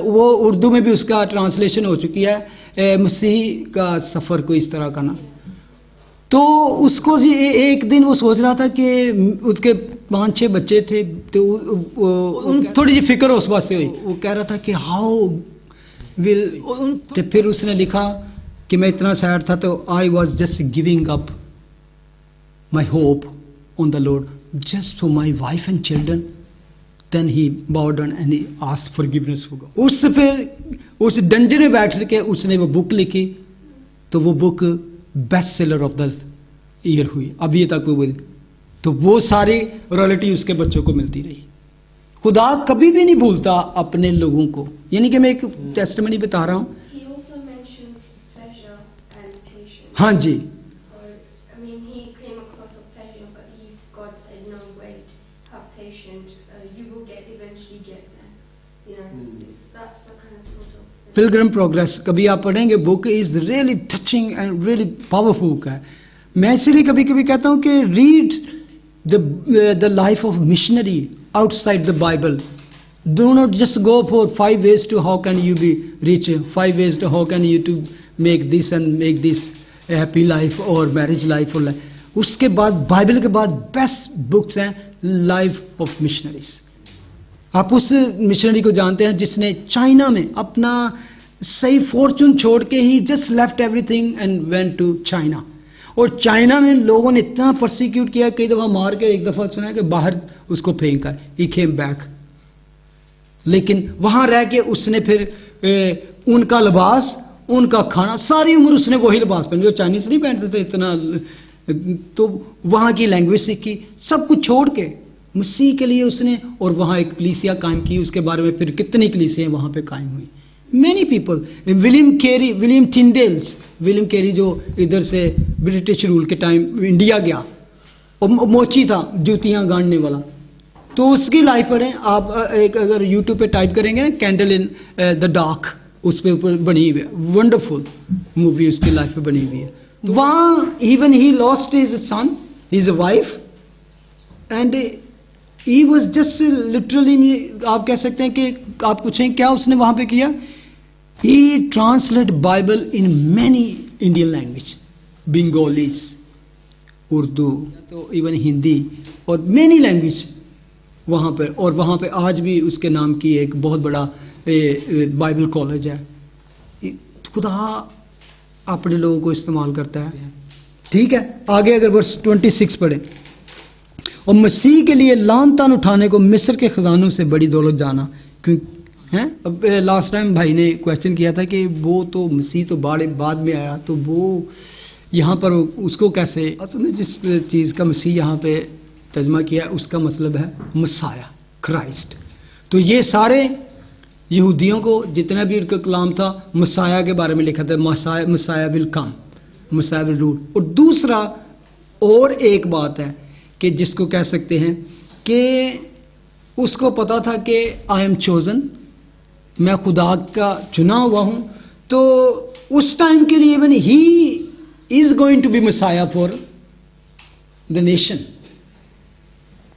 वो उर्दू में भी उसका ट्रांसलेशन हो चुकी है, मसीह का सफ़र को इस तरह का ना। तो उसको एक दिन वो सोच रहा था कि उसके 5-6 बच्चे थे, तो थोड़ी सी फिक्र उस बात से हुई। वो कह रहा था कि हाउ विल, तो फिर उसने लिखा कि मैं इतना सैड था, तो I was just giving up my hope on the Lord just for my wife and children. Then he bowed down and he asked forgiveness for God. उस डंजर में बैठ के उसने वो बुक लिखी। तो वो book best seller of the year हुई अभी तक वो बोली। तो वो सारी रॉयल्टी उसके बच्चों को मिलती रही। खुदा कभी भी नहीं भूलता अपने लोगों को। यानी कि मैं एक टेस्टमनी बता रहा हूँ। He also mentions pleasure and patience. हाँ जी, So, I mean, he came across a pleasure, but God said, no, wait, have patience. You will eventually get there. You know, that's the kind of sort of thing. Pilgrim progress कभी आप पढ़ेंगे, book is really touching and really powerful book है। मैं इसलिए कभी कभी कहता हूँ कि read the life of missionary outside the Bible. Do not just go for 5 ways to how can you be rich, 5 ways to how can you to make this and make this a happy life or marriage life or life। उसके बाद Bible के बाद best books हैं life of missionaries. आप उस missionary को जानते हैं जिसने चाइना में अपना सही फॉर्चून छोड़ के he just left everything and went to China. और चाइना में लोगों ने इतना परसिक्यूट किया, कई दफ़ा मार के, एक दफ़ा सुना है कि बाहर उसको फेंका। ही केम बैक, लेकिन वहाँ रह के उसने फिर उनका लिबास, उनका खाना, सारी उम्र उसने वही लिबास पहना जो चाइनीज नहीं पहनते थे इतना। तो वहाँ की लैंग्वेज सीखी, सब कुछ छोड़ के मसीह के लिए उसने, और वहाँ एक कलीसिया कायम की। उसके बारे में फिर कितनी कलीसियाँ वहाँ पे कायम हुई। मैनी पीपल, विलियम कैरी जो इधर से ब्रिटिश रूल के टाइम इंडिया गया, और मोची था जूतियाँ गाड़ने वाला, तो उसकी लाइफ पढ़ें आप। एक अगर यूट्यूब पे टाइप करेंगे ना, कैंडल इन द डार्क, उस पे ऊपर बनी हुई है, वंडरफुल मूवी उसकी लाइफ पे बनी हुई है। वहाँ even he lost his son, his wife, and he was just literally, आप कह सकते हैं कि आप पूछें क्या उसने वहाँ पे किया। He translate Bible in many Indian language, Bengalis, Urdu, तो इवन हिंदी और मैनी लैंग्वेज वहाँ पर। और वहाँ पे आज भी उसके नाम की एक बहुत बड़ा बाइबल कॉलेज है। खुदा अपने लोगों को इस्तेमाल करता है। ठीक है, आगे अगर वर्स 26 पढ़े, और मसीह के लिए लान तान उठाने को मिस्र के खजानों से बड़ी दौलत जाना। क्यों हैं? अब लास्ट टाइम भाई ने क्वेश्चन किया था कि वो तो मसीह तो बाद में आया, तो वो यहाँ पर उसको कैसे, असल में जिस चीज़ का मसीह यहाँ पे तर्जमा किया उसका मतलब है मसाया, क्राइस्ट। तो ये सारे यहूदियों को जितना भी उनका कलाम था मसाया के बारे में लिखा था, Messiah will come, Messiah will rule. और दूसरा और एक बात है कि जिसको कह सकते हैं कि उसको पता था कि आई एम चोजन, मैं खुदा का चुना हुआ हूँ। तो उस टाइम के लिए even he is going to be messiah for the nation.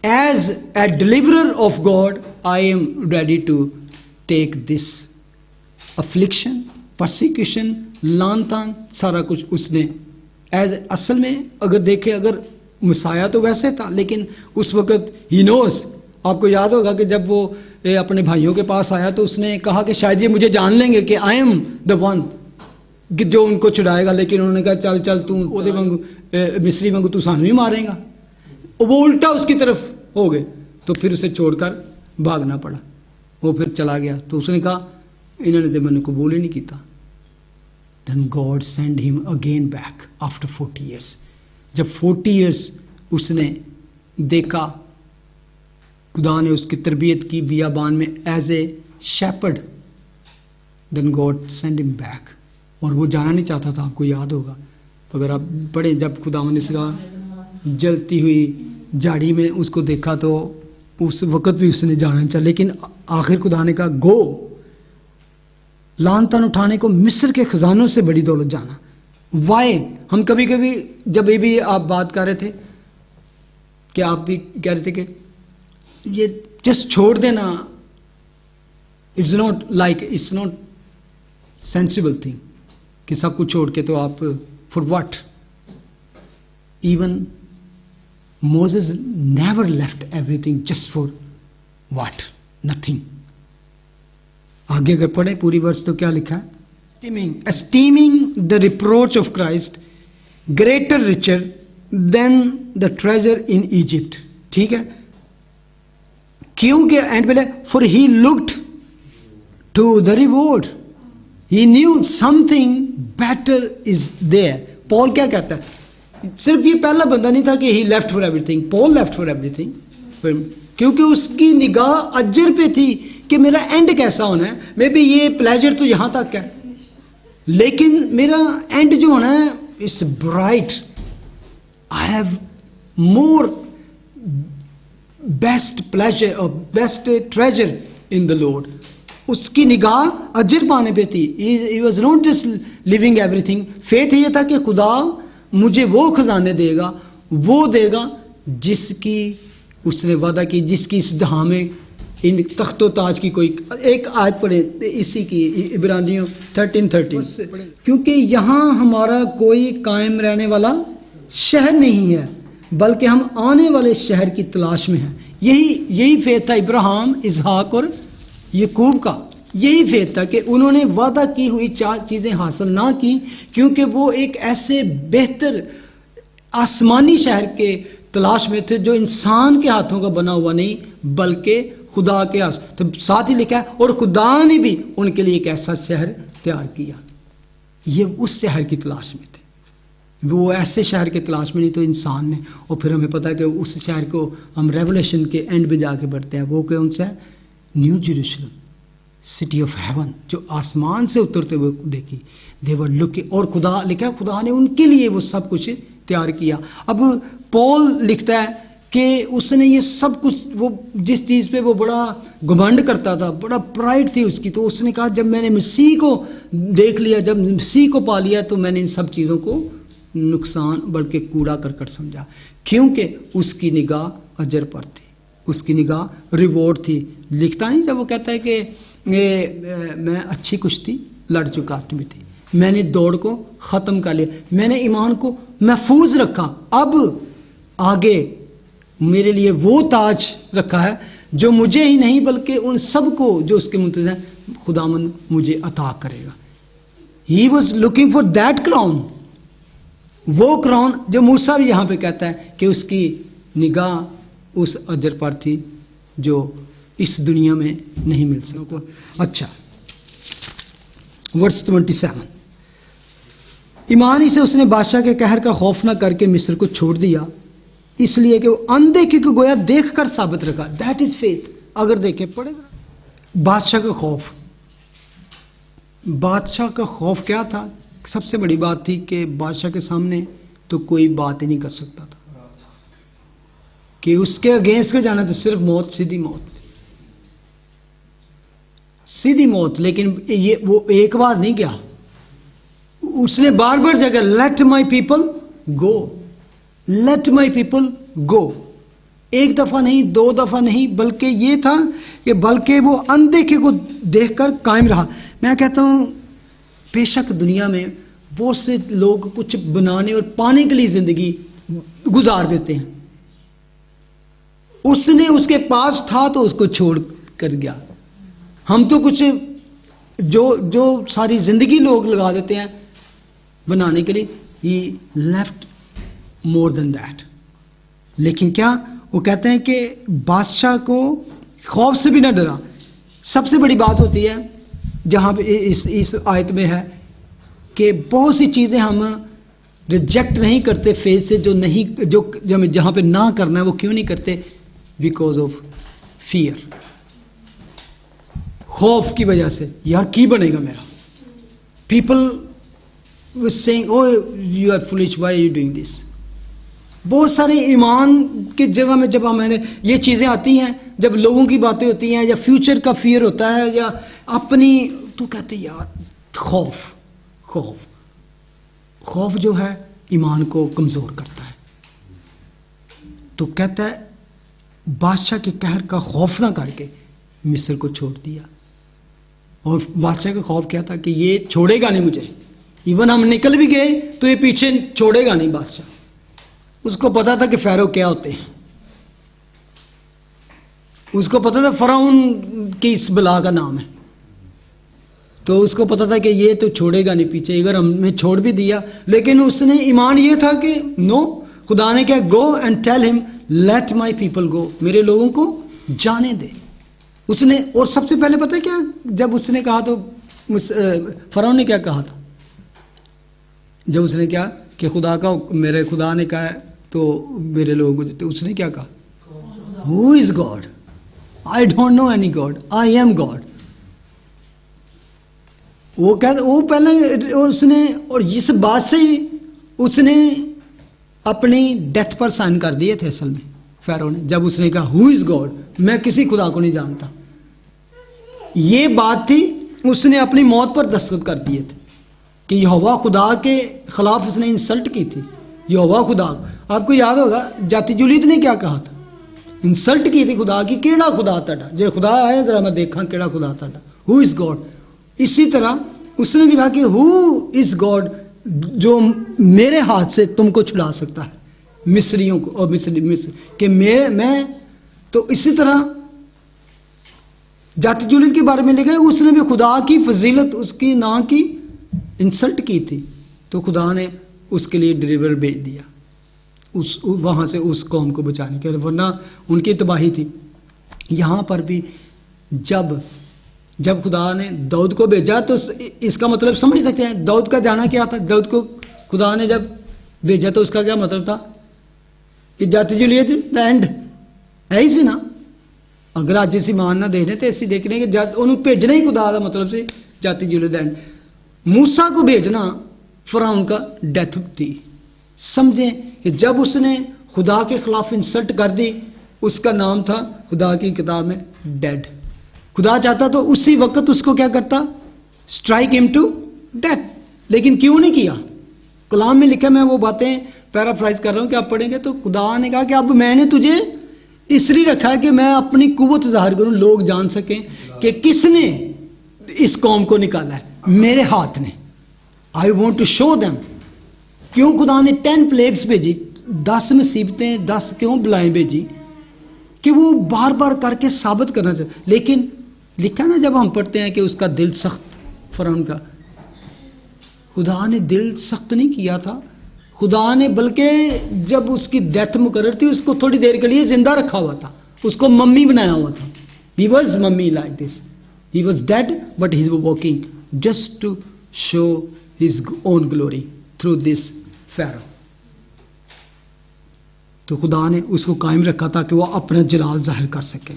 As a deliverer of God I am ready to take this affliction, persecution, लान तान, सारा कुछ उसने एज असल में अगर देखे, अगर मसाया तो वैसे था, लेकिन उस वक़्त ही नोस। आपको याद होगा कि जब वो अपने भाइयों के पास आया तो उसने कहा कि शायद ये मुझे जान लेंगे कि आई एम द वन जो उनको छुड़ाएगा, लेकिन उन्होंने कहा चल चल तू ओदे वांगू मिस्री वांगू तू सानू ही मारेगा। वो उल्टा उसकी तरफ हो गए, तो फिर उसे छोड़कर भागना पड़ा। वो फिर चला गया, तो उसने कहा इन्होंने तो मैंने कबूल ही नहीं किया। Then God sent him again back after 40 years. जब 40 years उसने देखा, खुदा ने उसकी तरबियत की बियाबान में as a shepherd, then God send him back. और वो जाना नहीं चाहता था, आपको याद होगा अगर आप पढ़े, जब खुदा ने उसका जलती हुई झाड़ी में उसको देखा तो उस वक़्त भी उसने जाना नहीं चाहा, लेकिन आखिर खुदा ने कहा गो, लान तान उठाने को मिस्र के खजानों से बड़ी दौलत जाना। वाई हम कभी कभी जब ये भी आप बात कर रहे थे कि आप भी कह रहे थे कि ये जस्ट छोड़ देना, इट्स नॉट सेंसिबल थिंग कि सब कुछ छोड़ के तो आप for what. Even Moses never left everything just for what, nothing. आगे अगर पढ़े पूरी वर्ष तो क्या लिखा है, esteeming the reproach of Christ greater richer than the treasure in Egypt। ठीक है, क्योंकि एंड पहले for he looked to the reward, he knew something better is there। Paul क्या कहता है, सिर्फ ये पहला बंदा नहीं था कि he left for everything, Paul left for everything, क्योंकि उसकी निगाह अजर पे थी कि मेरा एंड कैसा होना है। मे बी ये प्लेजर तो यहाँ तक है, लेकिन मेरा एंड जो होना है it's bright, I have more best pleasure और best treasure in the Lord. उसकी निगाह अजर पाने पे थी। He was not just living everything. Faith ये था कि खुदा मुझे वो खजाने देगा, वो देगा जिसकी उसने वादा की, जिसकी इस दहा में इन तख्तो ताज की कोई एक आयत पढ़े इसी की, इब्रानियों 13:13, क्योंकि यहाँ हमारा कोई कायम रहने वाला शहर नहीं है, बल्कि हम आने वाले शहर की तलाश में हैं। यही फेथ था इब्राहिम, इसहाक और याकूब का। यही फेथ था कि उन्होंने वादा की हुई 4 चीज़ें हासिल ना की, क्योंकि वो एक ऐसे बेहतर आसमानी शहर के तलाश में थे जो इंसान के हाथों का बना हुआ नहीं बल्कि खुदा के हाथ। तो साथ ही लिखा है और खुदा ने भी उनके लिए एक ऐसा शहर तैयार किया। ये उस शहर की तलाश में थे, वो ऐसे शहर के तलाश में नहीं तो इंसान ने। और फिर हमें पता है कि उस शहर को हम रेवलेशन के एंड में जाके पढ़ते हैं, वो कौन सा है? New Jerusalem, city of haven, जो आसमान से उतरते हुए देखी। देवर लुकिंग, और खुदा लिखा है खुदा ने उनके लिए वो सब कुछ तैयार किया। अब पॉल लिखता है कि उसने ये सब कुछ, वो जिस चीज़ पे वो बड़ा घमंड करता था, बड़ा प्राइड थी उसकी, तो उसने कहा जब मैंने मसीह को देख लिया, जब मसीह को पा लिया, तो मैंने इन सब चीज़ों को नुकसान बल्कि कूड़ा करकट समझा, क्योंकि उसकी निगाह अजर पर थी, उसकी निगाह रिवॉर्ड थी। लिखता नहीं जब वो कहता है कि मैं अच्छी कुश्ती लड़ चुका भी थी, मैंने दौड़ को ख़त्म कर लिया, मैंने ईमान को महफूज रखा, अब आगे मेरे लिए वो ताज रखा है जो मुझे ही नहीं बल्कि उन सबको जो उसके मुंतज़र हैं खुदामंद मुझे अता करेगा। He was looking for that crown, वो क्राउन जो मूसा भी यहाँ पे कहता है कि उसकी निगाह उस अजर पर थी जो इस दुनिया में नहीं मिल सकता। अच्छा, वर्स 27, ईमान ही से उसने बादशाह के कहर का खौफ न करके मिस्र को छोड़ दिया, इसलिए कि वो अनदेखे को गोया देख कर साबित रखा। That is faith. अगर देखें पढ़े बादशाह का खौफ, बादशाह का खौफ क्या था? सबसे बड़ी बात थी कि बादशाह के सामने तो कोई बात ही नहीं कर सकता था, कि उसके अगेंस्ट में जाना तो सिर्फ मौत, सीधी मौत, सीधी मौत। लेकिन ये वो एक बार नहीं गया, उसने बार बार जगह late my people go, late my people गो। एक दफा नहीं, 2 दफा नहीं, बल्कि ये था कि बल्कि वो अनदेखे को देखकर कायम रहा। मैं कहता हूं बेशक दुनिया में बहुत से लोग कुछ बनाने और पाने के लिए जिंदगी गुजार देते हैं, उसने उसके पास था तो उसको छोड़ कर गया। हम तो कुछ जो सारी जिंदगी लोग लगा देते हैं बनाने के लिए, ही लेफ्ट मोर देन दैट। लेकिन क्या वो कहते हैं कि बादशाह को खौफ से भी ना डरा। सबसे बड़ी बात होती है जहाँ पे इस आयत में है कि बहुत सी चीज़ें हम रिजेक्ट नहीं करते फेज से, जो नहीं जो जहाँ पे ना करना है वो क्यों नहीं करते? बिकॉज ऑफ फियर, खौफ की वजह से। यार की बनेगा मेरा? People was saying, oh you are foolish, why are you doing this? बहुत सारे ईमान के जगह में जब मैंने ये चीज़ें आती हैं, जब लोगों की बातें होती हैं या फ्यूचर का फियर होता है या अपनी, तो कहते यार खौफ, खौफ, खौफ जो है ईमान को कमज़ोर करता है। तो कहता है बादशाह के कहर का खौफ ना करके मिस्र को छोड़ दिया। और बादशाह का खौफ क्या था? कि ये छोड़ेगा नहीं मुझे, इवन हम निकल भी गए तो ये पीछे छोड़ेगा नहीं बादशाह। उसको पता था कि फ़ारो क्या होते हैं, उसको पता था फ़िरौन की इस बला का नाम है, तो उसको पता था कि ये तो छोड़ेगा नहीं पीछे, अगर हमने छोड़ भी दिया। लेकिन उसने ईमान ये था कि नो, खुदा ने क्या, go and tell him let my people go, मेरे लोगों को जाने दे। उसने, और सबसे पहले पता है क्या, जब उसने कहा तो फ़िरौन ने क्या कहा था? जब उसने क्या कि खुदा का, मेरे खुदा ने कहा है तो मेरे लोगों को, तो उसने क्या कहा? Who is God? I don't know any God, I am God. वो पहले, और उसने, और इस बात से ही उसने अपनी डेथ पर साइन कर दिए थे असल में फ़ारो ने, जब उसने कहा हु इज गॉड, मैं किसी खुदा को नहीं जानता। ये बात थी, उसने अपनी मौत पर दस्तखत कर दिए थे कि यहोवा खुदा के खिलाफ उसने इंसल्ट की थी। यहोवा खुदा, आपको याद होगा जाति जुलीत ने क्या कहा था? इंसल्ट की थी खुदा की, केड़ा खुदा ताड़ा, जो खुदा आया जरा मैं देखा केड़ा खुदा ताड़ा, हु इज गॉड। इसी तरह उसने भी कहा कि हु इज गॉड जो मेरे हाथ से तुमको छुड़ा सकता है मिस्रियों को, और मिस्र कि मैं तो इसी तरह जाति जुलीत के बारे में लिखा है, उसने भी खुदा की फजीलत उसकी ना की इंसल्ट की थी, तो खुदा ने उसके लिए डिलीवर भेज दिया उस वहाँ से उस कौम को बचाने के लिए, वरना उनकी तबाही थी। यहाँ पर भी जब खुदा ने दाऊद को भेजा तो इसका मतलब समझ सकते हैं, दाऊद का जाना क्या था? दाऊद को खुदा ने जब भेजा तो उसका क्या मतलब था कि जाति जुलीत द एंड है ही सी ना। अगर अज असीं मान ना देखने तो असीं देखने कि उन्होंने भेजना ही खुदा का मतलब से जाति जुलीत द एंड। मूसा को भेजना फिरौन का डेथ थी। समझें कि जब उसने खुदा के खिलाफ इंसल्ट कर दी, उसका नाम था खुदा की किताब में डेड। खुदा चाहता तो उसी वक्त उसको क्या करता? स्ट्राइक हिम टू डेथ, लेकिन क्यों नहीं किया? कलाम में लिखा, मैं वो बातें पैराफ्राइज कर रहा हूं कि आप पढ़ेंगे तो खुदा ने कहा कि अब मैंने तुझे इसलिए रखा है कि मैं अपनी कुव्वत जाहिर करूं, लोग जान सकें कि किसने इस कौम को निकाला है, मेरे हाथ ने। I want to show them. क्यों खुदा ने 10 प्लेग्स भेजी, 10 मुसीबतें, 10 क्यों बलाएं भेजी? कि वो बार बार करके साबित करना चाहिए। लेकिन लिखा ना, जब हम पढ़ते हैं कि उसका दिल सख्त, फिरौन का, खुदा ने दिल सख्त नहीं किया था। खुदा ने बल्कि जब उसकी डेथ मुकर्रर थी, उसको थोड़ी देर के लिए जिंदा रखा हुआ था, उसको मम्मी बनाया हुआ था। He was mummy like this, he was dead but he was walking just to show his own glory through this pharaoh. तो खुदा ने उसको कायम रखा ताकि वो अपना जलाल जाहिर कर सके।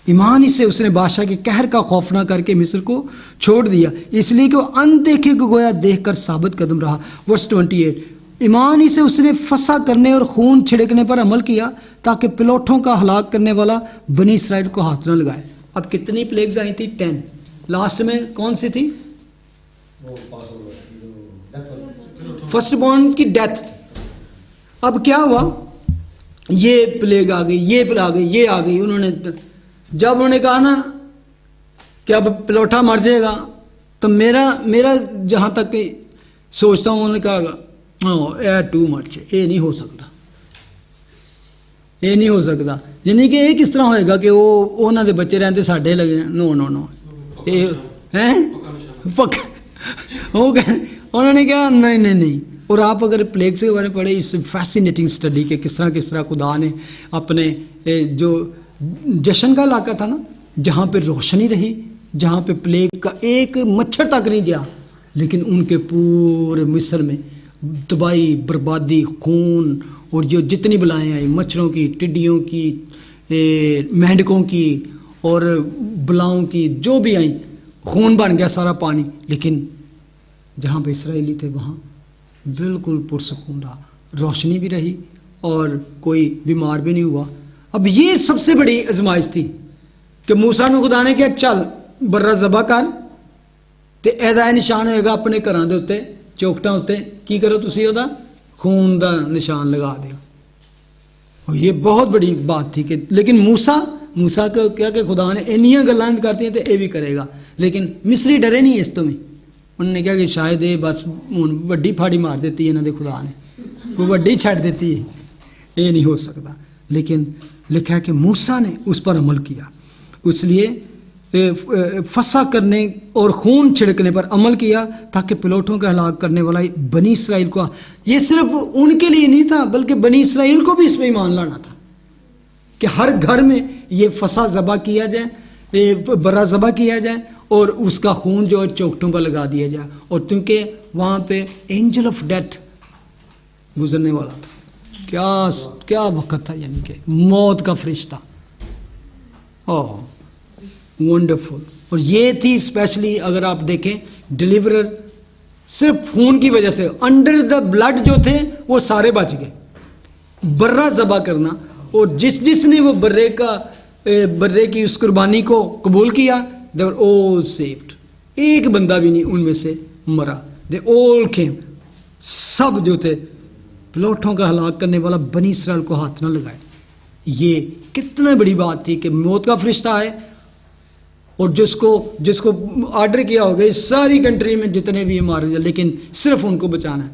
ईमान ही से उसने बादशाह के कहर का खौफ न करके मिस्र को छोड़ दिया, इसलिए कि वो अनदेखे को गोया देखकर साबित कदम रहा। वर्स 28, ईमान ही से उसने फसा करने और खून छिड़कने पर अमल किया ताकि पिलोठों का हलाक करने वाला बनी इसराइल को हाथ न लगाए। अब कितनी प्लेग्स आई थी? 10। लास्ट में कौन सी थी? फर्स्ट बॉर्न की डेथ। अब क्या हुआ? ये प्लेग आ गई, ये प्लेग आ गई, ये आ गई। उन्होंने जब उन्होंने कहा ना कि अब पिलोठा मर जाएगा, तो मेरा जहां तक सोचता हूं, उन्होंने कहा हाँ टू मच, ये नहीं हो सकता, ये नहीं हो सकता। यानी कि ये किस तरह होएगा कि वो उन्होंने बच्चे रहते साढ़े लगे? नो नो नो, ये हैं पक्का। उन्होंने कहा नहीं नहीं नहीं। और आप अगर प्लेग्स के बारे में पढ़े, इस फैसिनेटिंग स्टडी के किस तरह खुदा ने अपने जो जश्न का इलाका था ना, जहाँ पे रोशनी रही, जहाँ पे प्लेग का एक मच्छर तक नहीं गया, लेकिन उनके पूरे मिस्र में तबाही, बर्बादी, खून और जो जितनी बलाएँ आई, मच्छरों की, टिड्डियों की, मेंढकों की और बलाओं की, जो भी आई, खून बन गया सारा पानी। लेकिन जहाँ पे इसराइली थे वहाँ बिल्कुल पुरसकून रहा, रोशनी भी रही और कोई बीमार भी नहीं हुआ। अब ये सबसे बड़ी आजमाइश थी कि मूसा ने खुदा ने कहा चल बर्रा ज़बह कर ते एदा निशान होएगा अपने घरां दे उत्ते, चौकटां उत्ते, की करो तुसी ओदा खून दा निशान लगा दियो। और ये बहुत बड़ी बात थी कि लेकिन मूसा को क्या कि खुदा ने इन्नियां गल्लां करती ते ये भी करेगा। लेकिन मिस्री डरे नहीं इस तो भी, उन्होंने कहा कि शायद ये बस हूँ वड्डी फाड़ी मार देती है, इन्होंने खुदा ने कोई वड्डी छड़ देती है, ये नहीं हो सकता। लेकिन लिखा है कि मूसा ने उस पर अमल किया, इसलिए फसा करने और खून छिड़कने पर अमल किया ताकि पिलोठों का हलाक करने वाला बनी इसराइल को, ये सिर्फ उनके लिए नहीं था बल्कि बनी इसराइल को भी इसमें ईमान लाना था कि हर घर में ये फसा ज़बा किया जाए, ये बर्रा ज़बा किया जाए और उसका खून जो है चौखटों पर लगा दिया जाए। और क्योंकि वहाँ पे एंजल ऑफ डेथ गुजरने वाला था। क्या वक्त था, यानी कि मौत का फरिश्ता। ओह वंडरफुल। और ये थी स्पेशली, अगर आप देखें, डिलीवरर सिर्फ खून की वजह से, अंडर द ब्लड जो थे वो सारे बच गए। बर्रा ज़बा करना, और जिसने वो बर्रे की उस कुर्बानी को कबूल किया, दे वर ऑल सेव्ड। एक बंदा भी नहीं उनमें से मरा। दे ऑल केम, सब जो थे। प्लॉटों का हलाक करने वाला बनी इसराइल को हाथ ना लगाए। ये कितनी बड़ी बात थी कि मौत का फरिश्ता है, और जिसको ऑर्डर किया होगा इस सारी कंट्री में जितने भी मारे जाए, लेकिन सिर्फ उनको बचाना है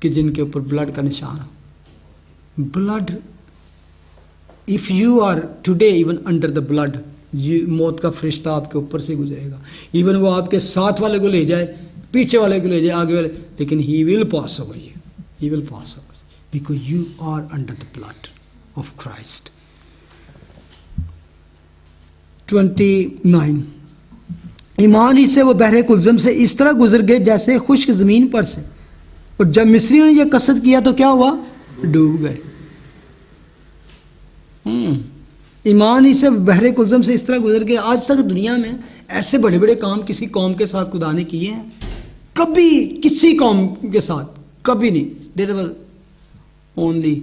कि जिनके ऊपर ब्लड का निशान हो। Blood, if you are today even under the blood, ये मौत का फरिश्ता आपके ऊपर से गुजरेगा। इवन वो आपके साथ वाले को ले जाए, पीछे वाले को ले जाए, आगे वाले, लेकिन he will pass over you, he will pass over, because you are under the blood of Christ. 29, ईमान ही से वो बहरे कुलजम से इस तरह गुजर गए जैसे खुश्क जमीन पर से, और जब मिस्रियों ने यह कसद किया तो क्या हुआ? डूब गए। ईमान ही से बहरे कुलजम से इस तरह गुजर गए। आज तक दुनिया में ऐसे बड़े बड़े काम किसी कौम के साथ खुदा ने किए हैं? कभी किसी कौम के साथ कभी नहीं। There was only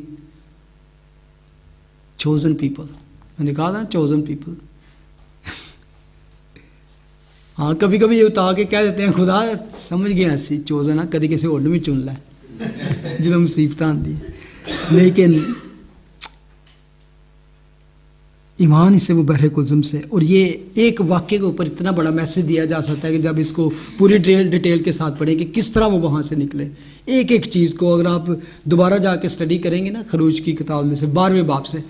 chosen people. मैंने कहा था चोजन पीपल। हाँ, कभी कभी ये उतार के कह देते हैं खुदा समझ गया ऐसी चोजन है, कभी किसी होड़ में चुन ला जो मुसीबत आती है। लेकिन ईमान इससे वो बहरे कुलजम से, और ये एक वाक्य के ऊपर इतना बड़ा मैसेज दिया जा सकता है कि जब इसको पूरी डिटेल के साथ पढ़ें कि किस तरह वो वहाँ से निकले। एक एक चीज़ को अगर आप दोबारा जाके स्टडी करेंगे ना, खरूज की किताब में से 12वें बाब से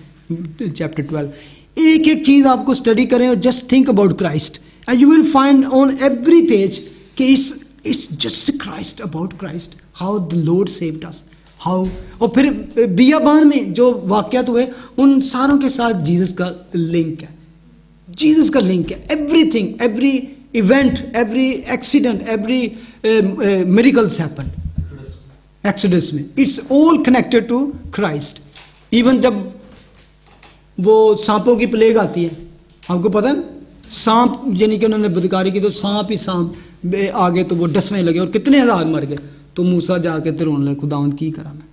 चैप्टर 12, एक एक चीज़ आपको स्टडी करें और just think about Christ, and you will find on every page कि it's just Christ, about Christ, how the Lord saved us, how. और फिर बियाबान में जो वाक़यात हुए उन सारों के साथ जीसस का लिंक है, जीसस का लिंक है। Everything, every event, every accident, every miracles happen Exodus में, it's all connected to Christ. Even जब वो सांपों की प्लेग आती है, आपको पता है, सांप यानी कि उन्होंने बदकारी की तो सांप ही सांप आगे, तो वो डसने लगे और कितने हजार मर गए। तो मूसा जाके रोने लगे, खुदावंद की करा मैं?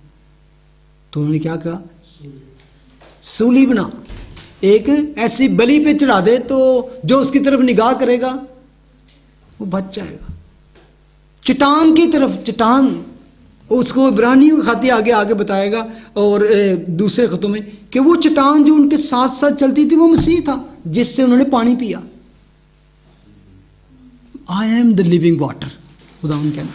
तो उन्होंने क्या कहा? सूली बना, एक ऐसी बलि पे चढ़ा दे तो जो उसकी तरफ निगाह करेगा वो बच जाएगा। चट्टान की तरफ, चट्टान उसको इब्रानियों की खातिर आगे आगे बताएगा, और दूसरे खतों में कि वो चट्टान जो उनके साथ साथ चलती थी वो मसीह था जिससे उन्होंने पानी पिया। I am the living water, खुदावंद कहना।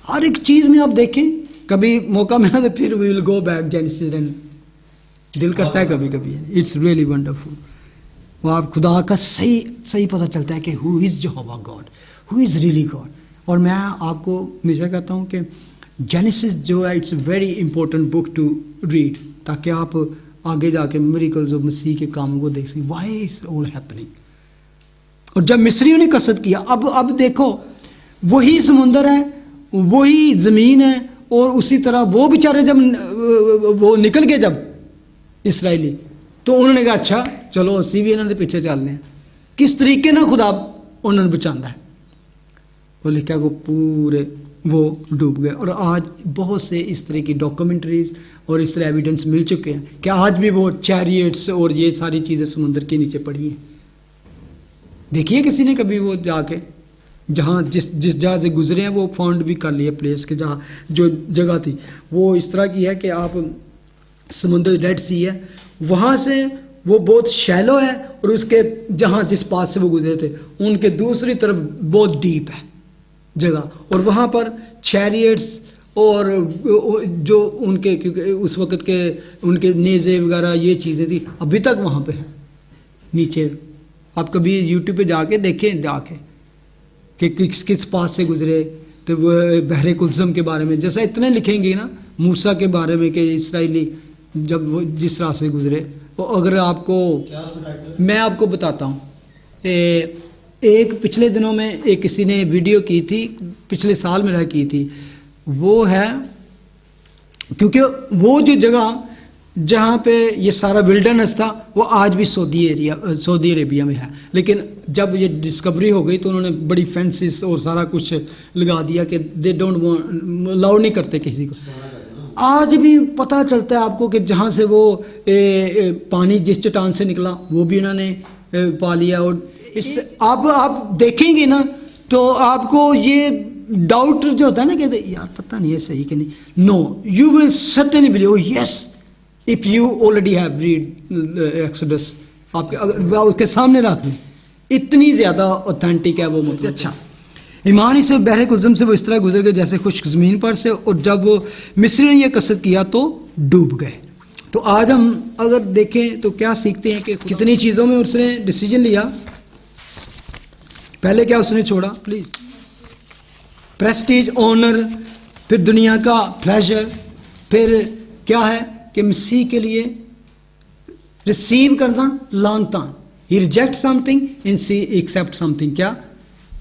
हर एक चीज में आप देखें, कभी मौका मिला तो फिर we will go back Genesis, एंड दिल करता है कभी कभी। It's really wonderful. वो आप खुदा का सही पता चलता है कि who is Jehovah God, who is really God. और मैं आपको हमेशा कहता हूँ कि जेनेसिस जो है it's very important book to read, ताकि आप आगे जाके मिरेकल्स और मसीह के कामों को देख सकें, व्हाई इट्स ऑल हैपनिंग। और जब मिस्रियों ने कसद किया, अब देखो, वही समुंदर है, वही जमीन है, और उसी तरह वो बेचारे जब वो निकल गए जब इसराइली, तो उन्होंने कहा अच्छा चलो असी भी इन्होंने पीछे चलने हैं। किस तरीके ना खुदा उन्होंने बचाता है, वो लिखा वो पूरे वो डूब गए। और आज बहुत से इस तरह की डॉक्यूमेंट्रीज और इस तरह एविडेंस मिल चुके हैं कि आज भी वो चैरियट्स और ये सारी चीज़ें समुद्र के नीचे पड़ी हैं। देखिए किसी ने कभी वो जाके जहाँ जिस जगह से गुजरे हैं वो फाउंड भी कर लिया प्लेस के, जहाँ जो जगह थी वो इस तरह की है कि आप समुद्र डेड सी है, वहाँ से वो बहुत शैलो है, और उसके जहाँ जिस पास से वो गुजरे थे उनके दूसरी तरफ बहुत डीप है जगह, और वहाँ पर चैरियट्स और जो उनके, क्योंकि उस वक़्त के उनके नेज़े वगैरह ये चीज़ें थी, अभी तक वहाँ पे है नीचे। आप कभी यूट्यूब पे जाके देखें जाके कि किस पास से गुजरे, तो वो बहरे कुलसम के बारे में जैसा इतने लिखेंगे ना, मूसा के बारे में कि इसराइली जब वो जिस राह से गुजरे। तो अगर आपको मैं आपको बताता हूँ, एक पिछले दिनों में एक किसी ने वीडियो की थी, पिछले साल मेरा की थी, वो है क्योंकि वो जो जगह जहाँ पे ये सारा विल्डरनेस था वो आज भी सऊदी अरेबिया में है, लेकिन जब ये डिस्कवरी हो गई तो उन्होंने बड़ी फेंसेस और सारा कुछ लगा दिया कि दे डोंट वांट, अलाउ नहीं करते किसी को। आज भी पता चलता है आपको कि जहाँ से वो पानी जिस चट्टान से निकला वो भी उन्होंने पा लिया। और इस आप देखेंगे ना तो आपको ये डाउट जो होता है ना कि यार पता नहीं है सही कि नहीं, no you will certainly believe yes if you already have read Exodus, आपके अगर उसके सामने रख लें, इतनी ज़्यादा ऑथेंटिक है वो। मतलब अच्छा, ईमान ही से बहरे कुल्ज़म से वो इस तरह गुजर गए जैसे खुश्क ज़मीन पर से, और जब वो मिस्र ने यह कसरत किया तो डूब गए। तो आज हम अगर देखें तो क्या सीखते हैं कि कितनी चीज़ों में उसने डिसीजन लिया। पहले क्या उसने छोड़ा, प्लीज़, प्रेस्टीज, ऑनर, फिर दुनिया का प्लेजर, फिर क्या है कि मसीह के लिए रिसीव करना, लान तान, he reject something in see accept something, क्या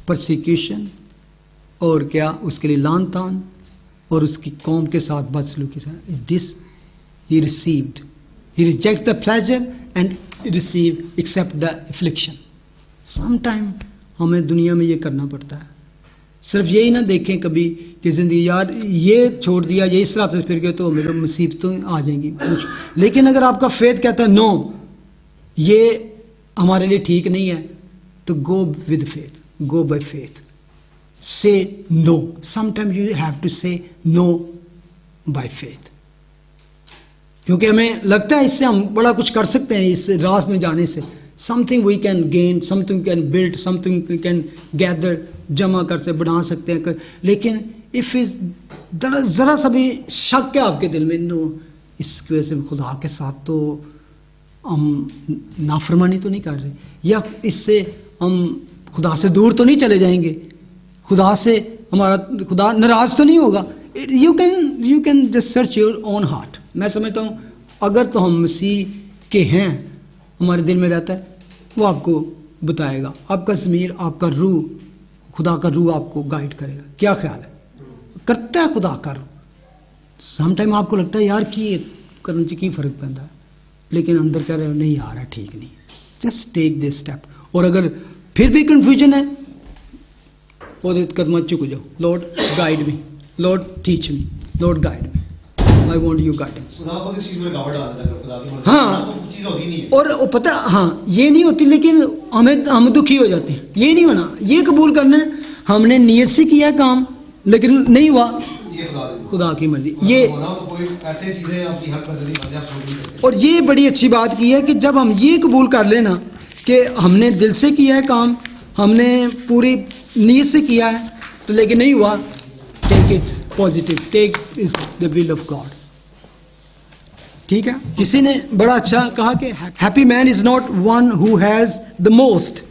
परसिक्यूशन, और क्या उसके लिए लान तान, और उसकी कौम के साथ बदसलूकी के साथ। This he received, he reject the pleasure and receive accept the affliction. Some time हमें दुनिया में ये करना पड़ता है। सिर्फ यही ना देखें कभी कि ज़िंदगी यार ये छोड़ दिया, ये इस रात से फिर गए तो मेरे मुसीबतें आ जाएंगी। लेकिन अगर आपका फेथ कहता है नो ये हमारे लिए ठीक नहीं है, तो go with faith, go by faith, say no. Sometime you have to say no by faith, क्योंकि हमें लगता है इससे हम बड़ा कुछ कर सकते हैं, इस राह में जाने से। Something we can gain, something can build, something we can gather, जमा कर से बना सकते हैं लेकिन इफ इज ज़रा सा भी शक है आपके दिल में, नो इसकी वजह से खुदा के साथ तो हम नाफरमानी तो नहीं कर रहे, या इससे हम खुदा से दूर तो नहीं चले जाएंगे, खुदा से हमारा खुदा नाराज़ तो नहीं होगा। You can just search your own heart. मैं समझता हूँ अगर तो हम मसीह के हैं, हमारे दिल में रहता है, वो आपको बताएगा, आपका ज़मीर, आपका रूह, खुदा का रूह आपको गाइड करेगा। क्या ख्याल है, करता है खुदा का रूह। सम टाइम आपको लगता है यार कि करने से की फ़र्क पैदा है, लेकिन अंदर कह रहे हो नहीं यार है ठीक नहीं, जस्ट टेक दिस स्टेप। और अगर फिर भी कन्फ्यूजन है, वो कदम चुक जाओ, Lord guide me, Lord teach me, Lord guide me, I want you guidance. हाँ, और पता हाँ ये नहीं होती, लेकिन हम दुखी हो जाते हैं, ये नहीं होना, ये कबूल करना है हमने नीयत से किया काम लेकिन नहीं हुआ, खुदा की मर्जी। ये और ये बड़ी अच्छी बात की है कि जब हम ये कबूल कर लेना कि हमने दिल से किया है काम, हमने पूरी नीयत से किया है, तो लेकिन नहीं हुआ, take it positive, take is the will of God. ठीक है, किसी ने बड़ा अच्छा कहा कि happy man is not one who has the most,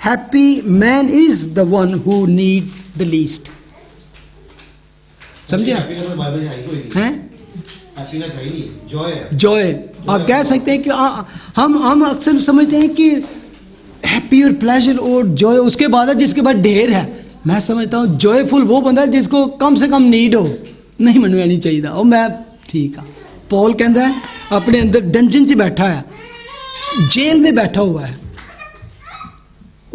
happy man is the one who need the least. समझे हैं? जॉय आप कह सकते हैं कि हम अक्सर समझते हैं कि हैप्पी और प्लेजर और जॉय उसके बाद है जिसके बाद ढेर है। मैं समझता हूँ जॉयफुल वो बंदा है जिसको कम से कम नीड हो, नहीं मनु नहीं चाहिए और मैं ठीक है। पॉल कहता है अपने अंदर डंजन से बैठा है, जेल में बैठा हुआ है,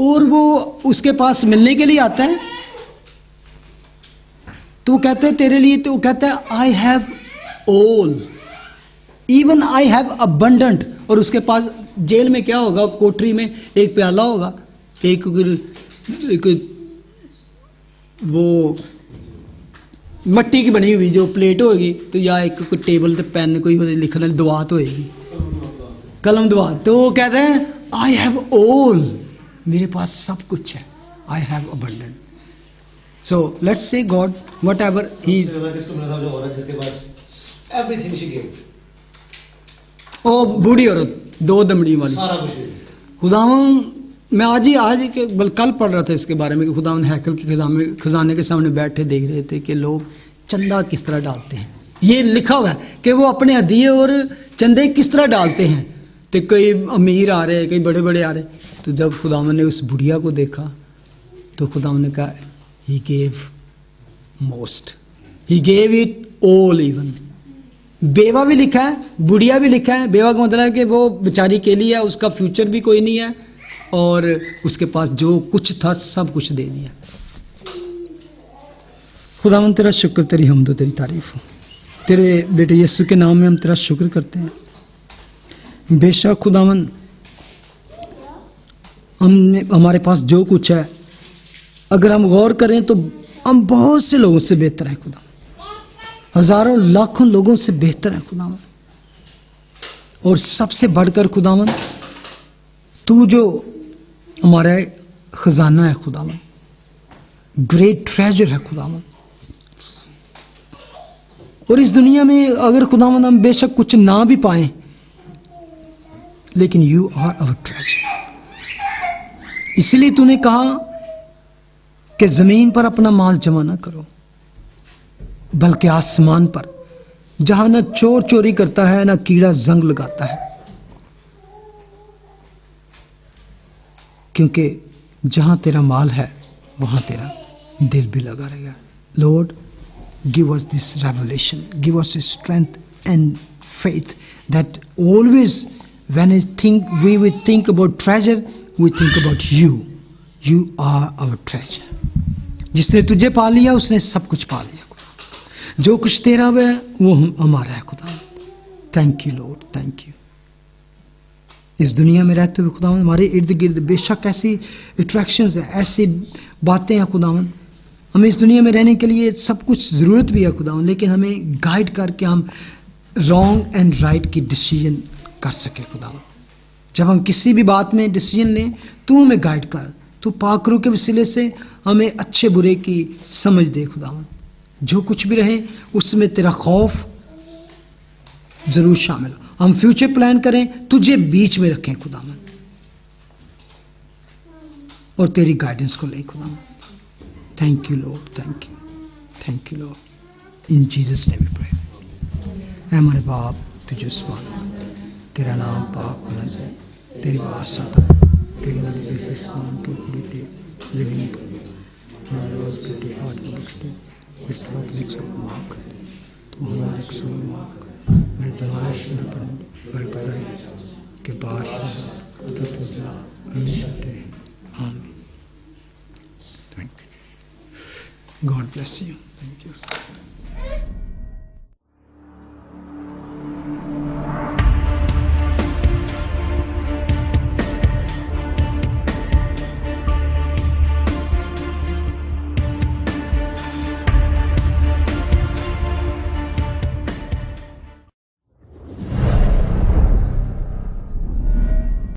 और वो उसके पास मिलने के लिए आता है, तो कहते हैं तेरे लिए, तो कहता है I have all, even I have abundant. और उसके पास जेल में क्या होगा, कोठरी में एक प्याला होगा, एक वो मट्टी की बनी हुई जो प्लेट होगी, तो या एक कोई टेबल पे पेन कोई लिखने वाली दवात होएगी, कलम दवात, तो वो कहते हैं आई हैव ऑल, मेरे पास सब कुछ है, I have abundant. So let's say God, whatever He. ओ बूढ़ी औरत, दो दमड़ी वाली, खुदावन, मैं आज के बल कल पढ़ रहा था इसके बारे में कि खुदावन हैकल के खजाने के सामने बैठे देख रहे थे कि लोग चंदा किस तरह डालते हैं। ये लिखा हुआ है कि वो अपने हदिये और चंदे किस तरह डालते हैं, तो कई अमीर आ रहे, कई बड़े बड़े आ रहे। तो जब खुदावन ने उस बुढ़िया को देखा तो खुदावन ने कहा He gave most. He gave it all even. बेवा भी लिखा है, बुढ़िया भी लिखा है। बेवा का मतलब है कि वो बेचारी अकेली है, उसका फ्यूचर भी कोई नहीं है और उसके पास जो कुछ था सब कुछ दे दिया। खुदावन तेरा शुक्र, तेरी हमद, तेरी तारीफ हो। तेरे बेटे यीशु के नाम में हम तेरा शुक्र करते हैं। बेशक खुदावन हमारे पास जो कुछ है, अगर हम गौर करें तो हम बहुत से लोगों से बेहतर हैं खुदा, हजारों लाखों लोगों से बेहतर है खुदावन। और सबसे बढ़कर खुदावन तू जो हमारा खजाना है खुदावन, ग्रेट ट्रेजर है खुदावन। और इस दुनिया में अगर खुदावन हम बेशक कुछ ना भी पाए, लेकिन यू आर अवर ट्रेजर। इसलिए तूने कहा कि जमीन पर अपना माल जमा ना करो, बल्कि आसमान पर, जहां ना चोर चोरी करता है ना कीड़ा जंग लगाता है, क्योंकि जहां तेरा माल है वहां तेरा दिल भी लगा रहेगा। Lord, give us this revelation, give us strength and faith that always when we will think about treasure, we think about you. You are our treasure. जिसने तुझे पा लिया उसने सब कुछ पा लिया खुदा। जो कुछ तेरा है वो हमारा है खुदा। Thank you Lord, thank you. इस दुनिया में रहते हुए खुदावन हमारे इर्द गिर्द बेशक ऐसी अट्रैक्शंस है, ऐसी बातें हैं खुदावन, हमें इस दुनिया में रहने के लिए सब कुछ ज़रूरत भी है खुदावन, लेकिन हमें गाइड करके हम रॉन्ग एंड राइट की डिसीजन कर सके खुदावन। जब हम किसी भी बात में डिसीजन लें तू हमें गाइड कर, तू पाक रूह के वसीले से हमें अच्छे बुरे की समझ दे खुदावन। जो कुछ भी रहे उसमें तेरा खौफ ज़रूर शामिल हो। हम फ्यूचर प्लान करें, तुझे बीच में रखें खुदावन और तेरी गाइडेंस को लें खुदावन। Thank you Lord, thank you, thank you Lord. In Jesus name we pray. ऐ हमारे बाप तुझे सुभान, तेरा नाम पाक होना चाहिए, तेरी बादशाह था, तेरी सुभान टू बेटे लिविंग बेटे हार्ट को बख्शते इस पब्लिक से माफ कर दे, तू हमारे कसूर माफ कर। मैं जवाश में पढ़ूँ के बाद हमेशा तेरे आमीन। Thank you, God bless you, thank you.